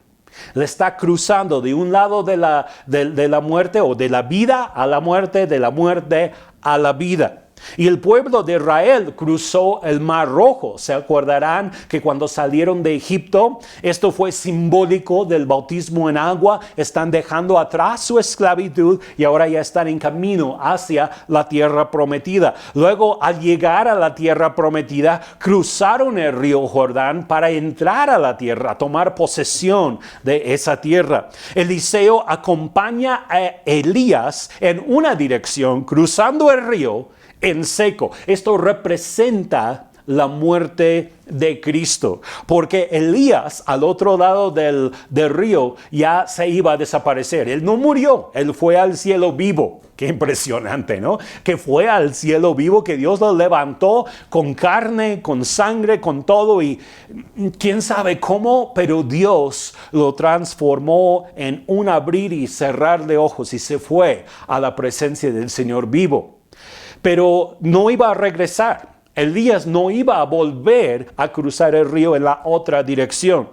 Él está cruzando de un lado de la muerte, o de la vida a la muerte, de la muerte a la vida. Y el pueblo de Israel cruzó el Mar Rojo. Se acordarán que cuando salieron de Egipto, esto fue simbólico del bautismo en agua. Están dejando atrás su esclavitud y ahora ya están en camino hacia la tierra prometida. Luego, al llegar a la tierra prometida, cruzaron el río Jordán para entrar a la tierra, tomar posesión de esa tierra. Eliseo acompaña a Elías en una dirección, cruzando el río en seco. Esto representa la muerte de Cristo, porque Elías al otro lado del río ya se iba a desaparecer. Él no murió, él fue al cielo vivo. Qué impresionante, ¿no? Que fue al cielo vivo, que Dios lo levantó con carne, con sangre, con todo, y quién sabe cómo, pero Dios lo transformó en un abrir y cerrar de ojos y se fue a la presencia del Señor vivo. Pero no iba a regresar. Elías no iba a volver a cruzar el río en la otra dirección.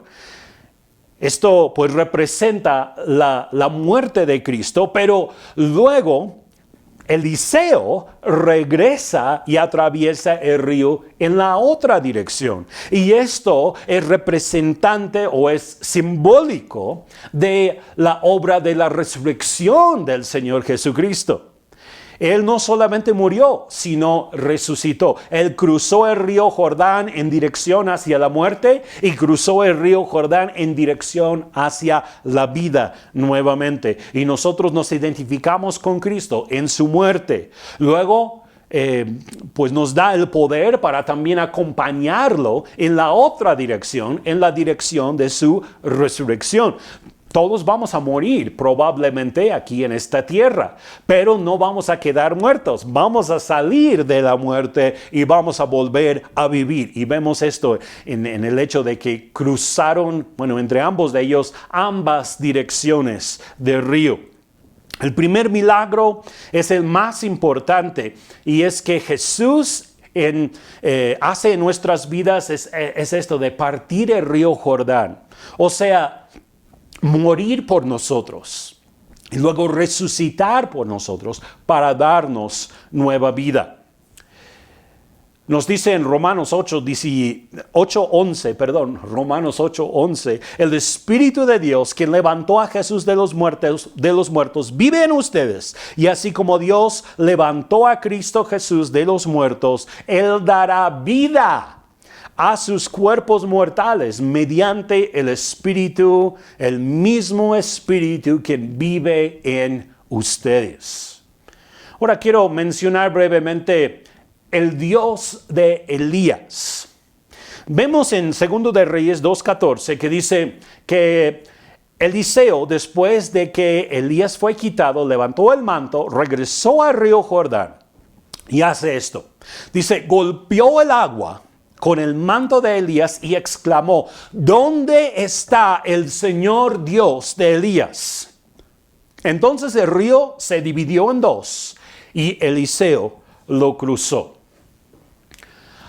Esto pues representa la muerte de Cristo, pero luego Eliseo regresa y atraviesa el río en la otra dirección. Y esto es representante o es simbólico de la obra de la resurrección del Señor Jesucristo. Él no solamente murió, sino resucitó. Él cruzó el río Jordán en dirección hacia la muerte y cruzó el río Jordán en dirección hacia la vida nuevamente. Y nosotros nos identificamos con Cristo en su muerte. Luego, pues nos da el poder para también acompañarlo en la otra dirección, en la dirección de su resurrección. Todos vamos a morir probablemente aquí en esta tierra, pero no vamos a quedar muertos. Vamos a salir de la muerte y vamos a volver a vivir. Y vemos esto en el hecho de que cruzaron, entre ambos de ellos, ambas direcciones del río. El primer milagro es el más importante y es que Jesús hace en nuestras vidas es esto de partir el río Jordán. O sea, morir por nosotros y luego resucitar por nosotros para darnos nueva vida. Nos dice en Romanos 8:11, el Espíritu de Dios, quien levantó a Jesús de los muertos, vive en ustedes. Y así como Dios levantó a Cristo Jesús de los muertos, Él dará vida a sus cuerpos mortales mediante el Espíritu, el mismo Espíritu quien vive en ustedes. Ahora quiero mencionar brevemente el Dios de Elías. Vemos en 2 de Reyes 2:14 que dice que Eliseo, después de que Elías fue quitado, levantó el manto, regresó al río Jordán y hace esto. Dice, golpeó el agua con el manto de Elías y exclamó, ¿dónde está el Señor Dios de Elías? Entonces el río se dividió en dos y Eliseo lo cruzó.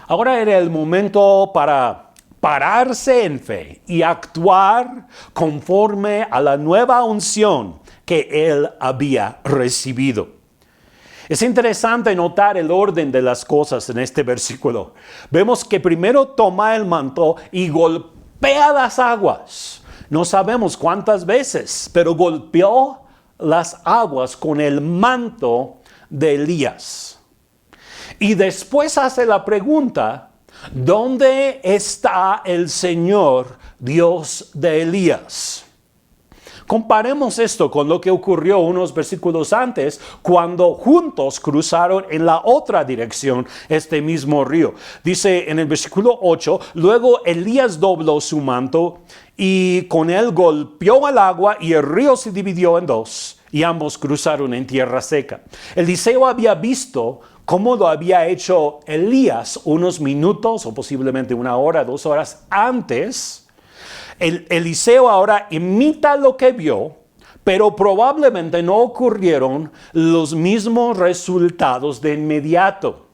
Ahora era el momento para pararse en fe y actuar conforme a la nueva unción que él había recibido. Es interesante notar el orden de las cosas en este versículo. Vemos que primero toma el manto y golpea las aguas. No sabemos cuántas veces, pero golpeó las aguas con el manto de Elías. Y después hace la pregunta, ¿dónde está el Señor Dios de Elías? Comparemos esto con lo que ocurrió unos versículos antes, cuando juntos cruzaron en la otra dirección este mismo río. Dice en el versículo 8, luego Elías dobló su manto y con él golpeó el agua y el río se dividió en dos y ambos cruzaron en tierra seca. Eliseo había visto cómo lo había hecho Elías unos minutos o posiblemente 1 hora, 2 horas antes. Eliseo ahora imita lo que vio, pero probablemente no ocurrieron los mismos resultados de inmediato.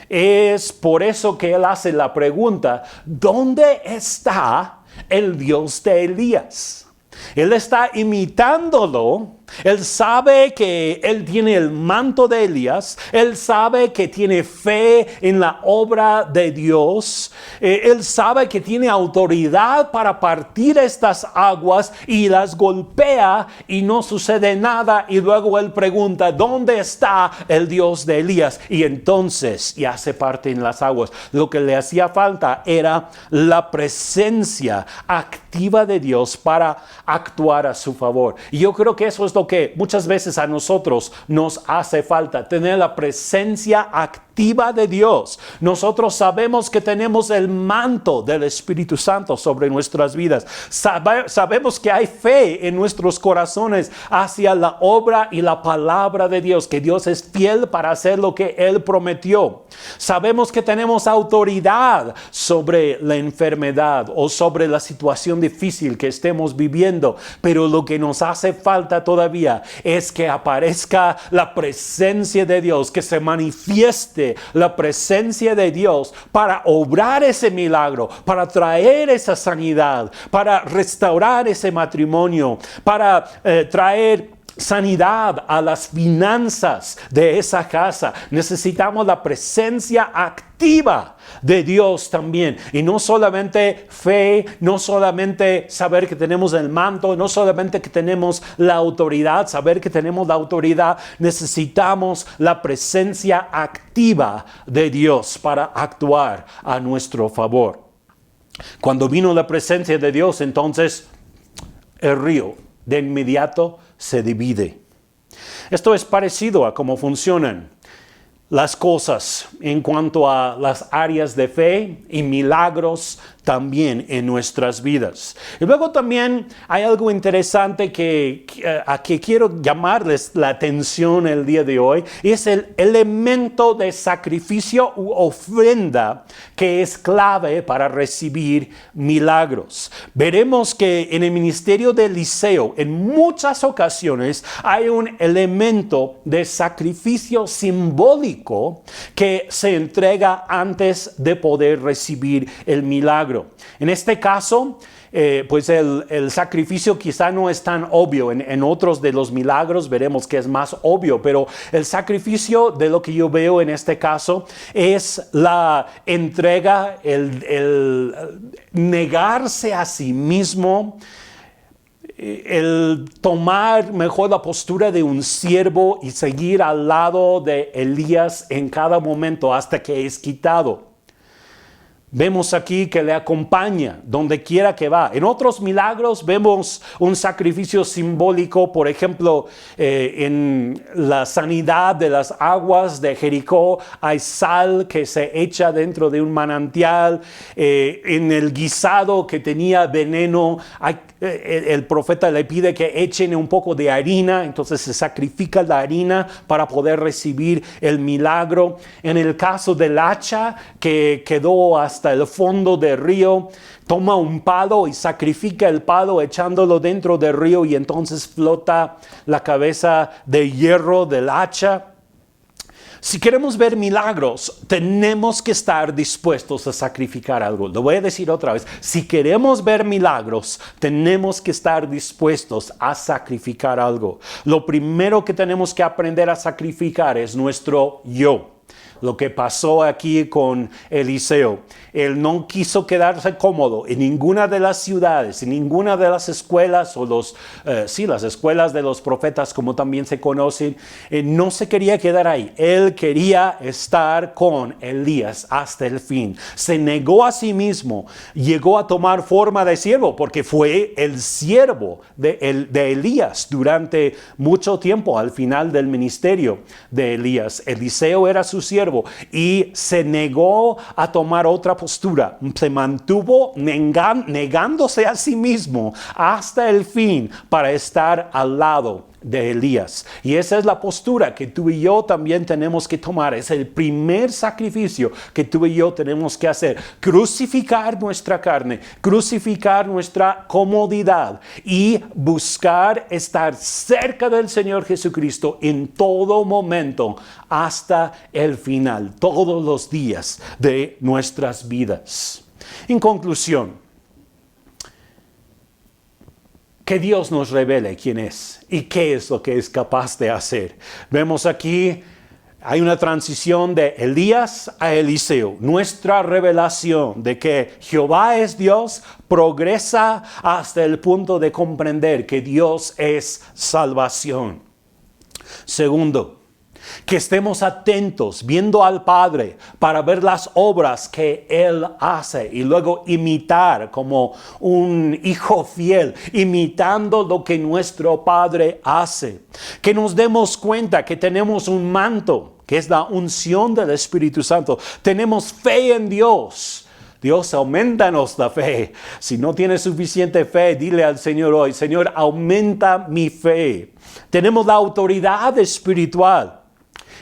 Es por eso que él hace la pregunta, ¿dónde está el Dios de Elías? Él está imitándolo. Él sabe que él tiene el manto de Elías. Él sabe que tiene fe en la obra de Dios. Él sabe que tiene autoridad para partir estas aguas y las golpea y no sucede nada. Y luego él pregunta, ¿dónde está el Dios de Elías? Y entonces ya se parten las aguas. Lo que le hacía falta era la presencia activa de Dios para actuar a su favor. Y yo creo que eso es lo que muchas veces a nosotros nos hace falta, tener la presencia activa de Dios. Nosotros sabemos que tenemos el manto del Espíritu Santo sobre nuestras vidas. Sabemos que hay fe en nuestros corazones hacia la obra y la palabra de Dios, que Dios es fiel para hacer lo que Él prometió. Sabemos que tenemos autoridad sobre la enfermedad o sobre la situación difícil que estemos viviendo, pero lo que nos hace falta todavía es que aparezca la presencia de Dios, que se manifieste la presencia de Dios para obrar ese milagro, para traer esa sanidad, para restaurar ese matrimonio, para traer sanidad a las finanzas de esa casa. Necesitamos la presencia activa de Dios también, y no solamente fe, no solamente saber que tenemos el manto, no solamente que tenemos la autoridad, saber que tenemos la autoridad. Necesitamos la presencia activa de Dios para actuar a nuestro favor. Cuando vino la presencia de Dios, entonces el río de inmediato se divide. Esto es parecido a cómo funcionan las cosas en cuanto a las áreas de fe y milagros también en nuestras vidas. Y luego también hay algo interesante a que quiero llamarles la atención el día de hoy, y es el elemento de sacrificio u ofrenda que es clave para recibir milagros. Veremos que en el ministerio de Eliseo, en muchas ocasiones, hay un elemento de sacrificio simbólico que se entrega antes de poder recibir el milagro. En este caso, pues el sacrificio quizá no es tan obvio. En otros de los milagros veremos que es más obvio, pero el sacrificio de lo que yo veo en este caso es la entrega, el negarse a sí mismo, el tomar mejor la postura de un siervo y seguir al lado de Elías en cada momento hasta que es quitado. Vemos aquí que le acompaña donde quiera que va. En otros milagros vemos un sacrificio simbólico, por ejemplo, en la sanidad de las aguas de Jericó hay sal que se echa dentro de un manantial. En el guisado que tenía veneno, el profeta le pide que echen un poco de harina, entonces se sacrifica la harina para poder recibir el milagro. En el caso del hacha que quedó hasta el fondo del río, toma un palo y sacrifica el palo echándolo dentro del río y entonces flota la cabeza de hierro del hacha. Si queremos ver milagros, tenemos que estar dispuestos a sacrificar algo. Lo voy a decir otra vez. Si queremos ver milagros, tenemos que estar dispuestos a sacrificar algo. Lo primero que tenemos que aprender a sacrificar es nuestro yo. Lo que pasó aquí con Eliseo. Él no quiso quedarse cómodo en ninguna de las ciudades, en ninguna de las escuelas, o las escuelas de los profetas, como también se conocen. No se quería quedar ahí. Él quería estar con Elías hasta el fin. Se negó a sí mismo. Llegó a tomar forma de siervo, porque fue el siervo de Elías durante mucho tiempo, al final del ministerio de Elías. Eliseo era su siervo. Y se negó a tomar otra postura. Se mantuvo negándose a sí mismo hasta el fin para estar al lado de Elías. Y esa es la postura que tú y yo también tenemos que tomar. Es el primer sacrificio que tú y yo tenemos que hacer. Crucificar nuestra carne, crucificar nuestra comodidad y buscar estar cerca del Señor Jesucristo en todo momento hasta el final, todos los días de nuestras vidas. En conclusión, que Dios nos revele quién es y qué es lo que es capaz de hacer. Vemos aquí, hay una transición de Elías a Eliseo. Nuestra revelación de que Jehová es Dios progresa hasta el punto de comprender que Dios es salvación. Segundo, que estemos atentos, viendo al Padre, para ver las obras que Él hace y luego imitar como un hijo fiel, imitando lo que nuestro Padre hace. Que nos demos cuenta que tenemos un manto, que es la unción del Espíritu Santo. Tenemos fe en Dios. Dios, aumentanos la fe. Si no tienes suficiente fe, dile al Señor hoy: Señor, aumenta mi fe. Tenemos la autoridad espiritual.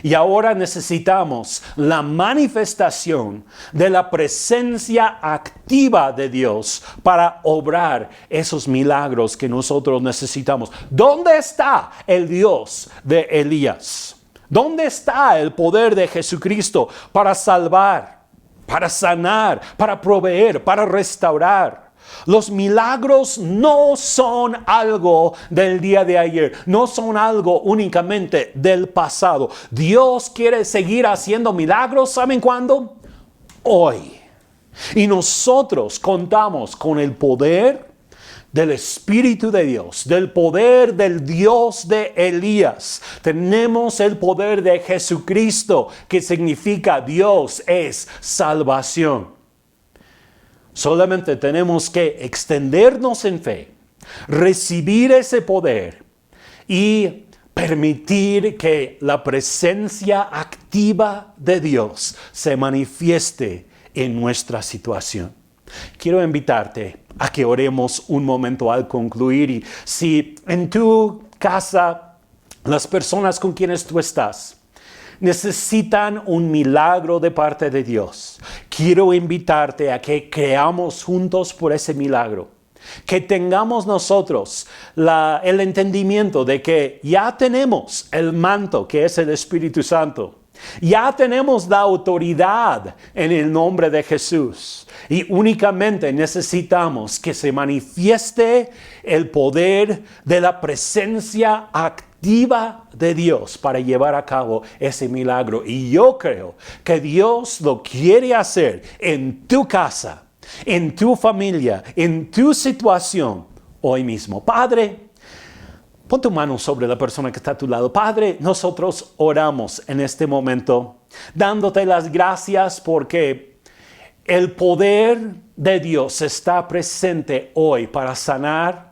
Y ahora necesitamos la manifestación de la presencia activa de Dios para obrar esos milagros que nosotros necesitamos. ¿Dónde está el Dios de Elías? ¿Dónde está el poder de Jesucristo para salvar, para sanar, para proveer, para restaurar? Los milagros no son algo del día de ayer, no son algo únicamente del pasado. Dios quiere seguir haciendo milagros, ¿saben cuándo? Hoy. Y nosotros contamos con el poder del Espíritu de Dios, del poder del Dios de Elías. Tenemos el poder de Jesucristo, que significa Dios es salvación. Solamente tenemos que extendernos en fe, recibir ese poder y permitir que la presencia activa de Dios se manifieste en nuestra situación. quiero invitarte a que oremos un momento al concluir. Y si en tu casa las personas con quienes tú estás necesitan un milagro de parte de Dios, quiero invitarte a que creamos juntos por ese milagro. Que tengamos nosotros el entendimiento de que ya tenemos el manto que es el Espíritu Santo. Ya tenemos la autoridad en el nombre de Jesús y únicamente necesitamos que se manifieste el poder de la presencia activa de Dios para llevar a cabo ese milagro. Y yo creo que Dios lo quiere hacer en tu casa, en tu familia, en tu situación hoy mismo. Padre, pon tu mano sobre la persona que está a tu lado. Padre, nosotros oramos en este momento, dándote las gracias porque el poder de Dios está presente hoy para sanar,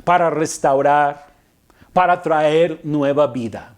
para restaurar, para traer nueva vida.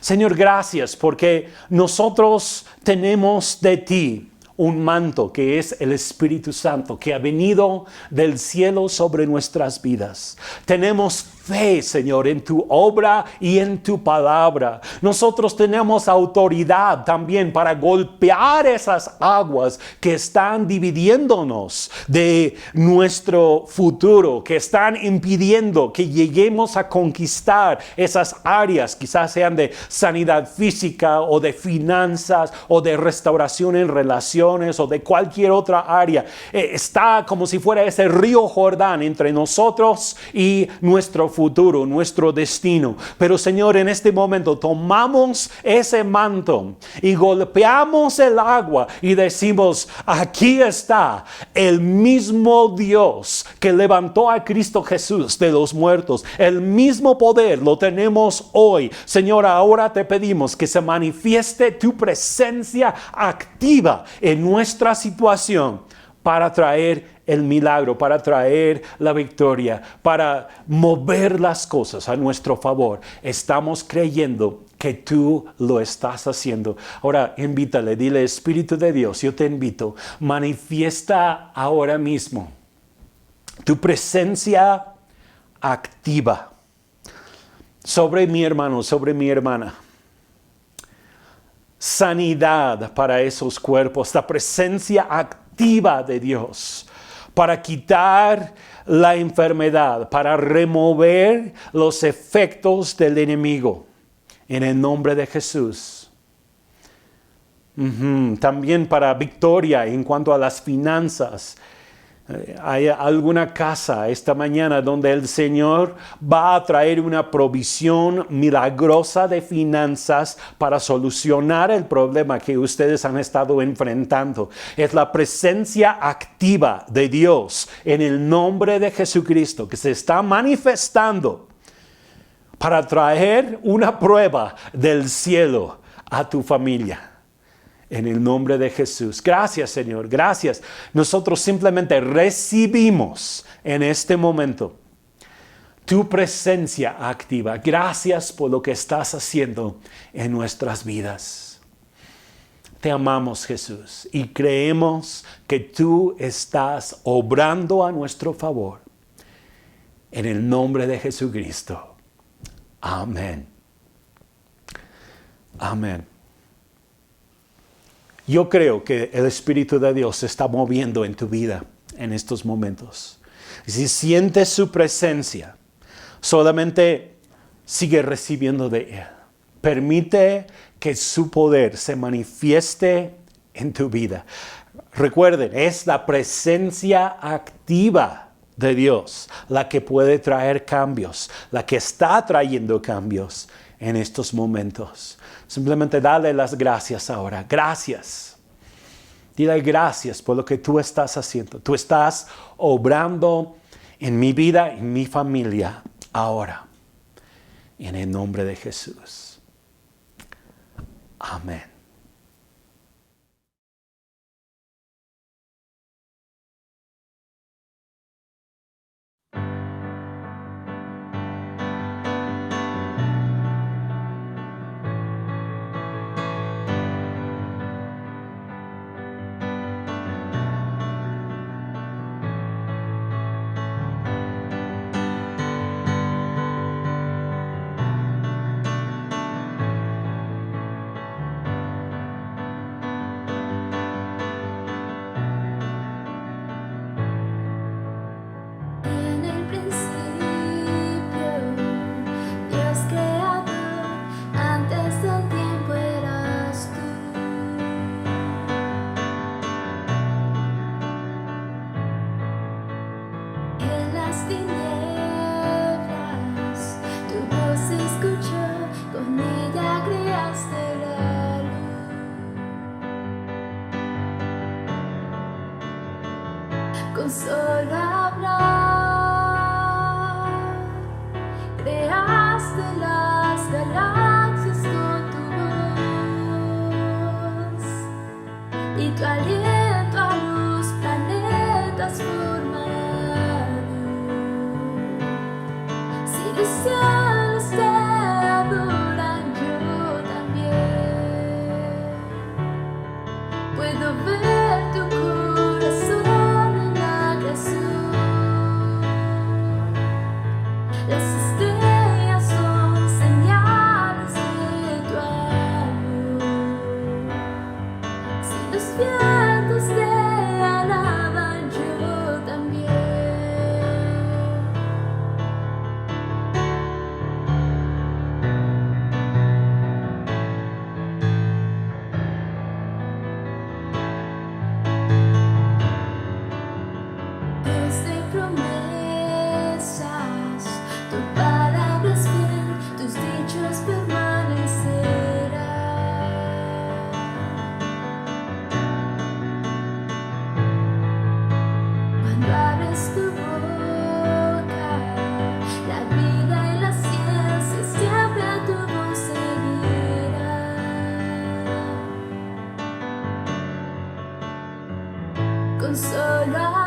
Señor, gracias porque nosotros tenemos de ti un manto que es el Espíritu Santo que ha venido del cielo sobre nuestras vidas. Tenemos fe, Señor, en tu obra y en tu palabra. Nosotros tenemos autoridad también para golpear esas aguas que están dividiéndonos de nuestro futuro, que están impidiendo que lleguemos a conquistar esas áreas, quizás sean de sanidad física o de finanzas o de restauración en relaciones o de cualquier otra área. Está como si fuera ese río Jordán entre nosotros y nuestro futuro, nuestro destino. Pero Señor, en este momento tomamos ese manto y golpeamos el agua y decimos, aquí está el mismo Dios que levantó a Cristo Jesús de los muertos. El mismo poder lo tenemos hoy. Señor, ahora te pedimos que se manifieste tu presencia activa en nuestra situación para traer el milagro, para traer la victoria, para mover las cosas a nuestro favor. Estamos creyendo que tú lo estás haciendo. Ahora invítale, dile, Espíritu de Dios, yo te invito, manifiesta ahora mismo tu presencia activa sobre mi hermano, sobre mi hermana. Sanidad para esos cuerpos, la presencia activa de Dios para quitar la enfermedad, para remover los efectos del enemigo. En el nombre de Jesús. También para victoria en cuanto a las finanzas. Hay alguna casa esta mañana donde el Señor va a traer una provisión milagrosa de finanzas para solucionar el problema que ustedes han estado enfrentando. Es la presencia activa de Dios en el nombre de Jesucristo que se está manifestando para traer una prueba del cielo a tu familia. En el nombre de Jesús. Gracias, Señor. Gracias. Nosotros simplemente recibimos en este momento tu presencia activa. Gracias por lo que estás haciendo en nuestras vidas. Te amamos, Jesús, y creemos que tú estás obrando a nuestro favor. En el nombre de Jesucristo. Amén. Amén. Yo creo que el Espíritu de Dios se está moviendo en tu vida en estos momentos. Si sientes su presencia, solamente sigue recibiendo de Él. Permite que su poder se manifieste en tu vida. Recuerden, es la presencia activa de Dios la que puede traer cambios, la que está trayendo cambios en estos momentos. Simplemente dale las gracias ahora. Gracias. Dile gracias por lo que tú estás haciendo. Tú estás obrando en mi vida, en mi familia, ahora. En el nombre de Jesús. Amén. solo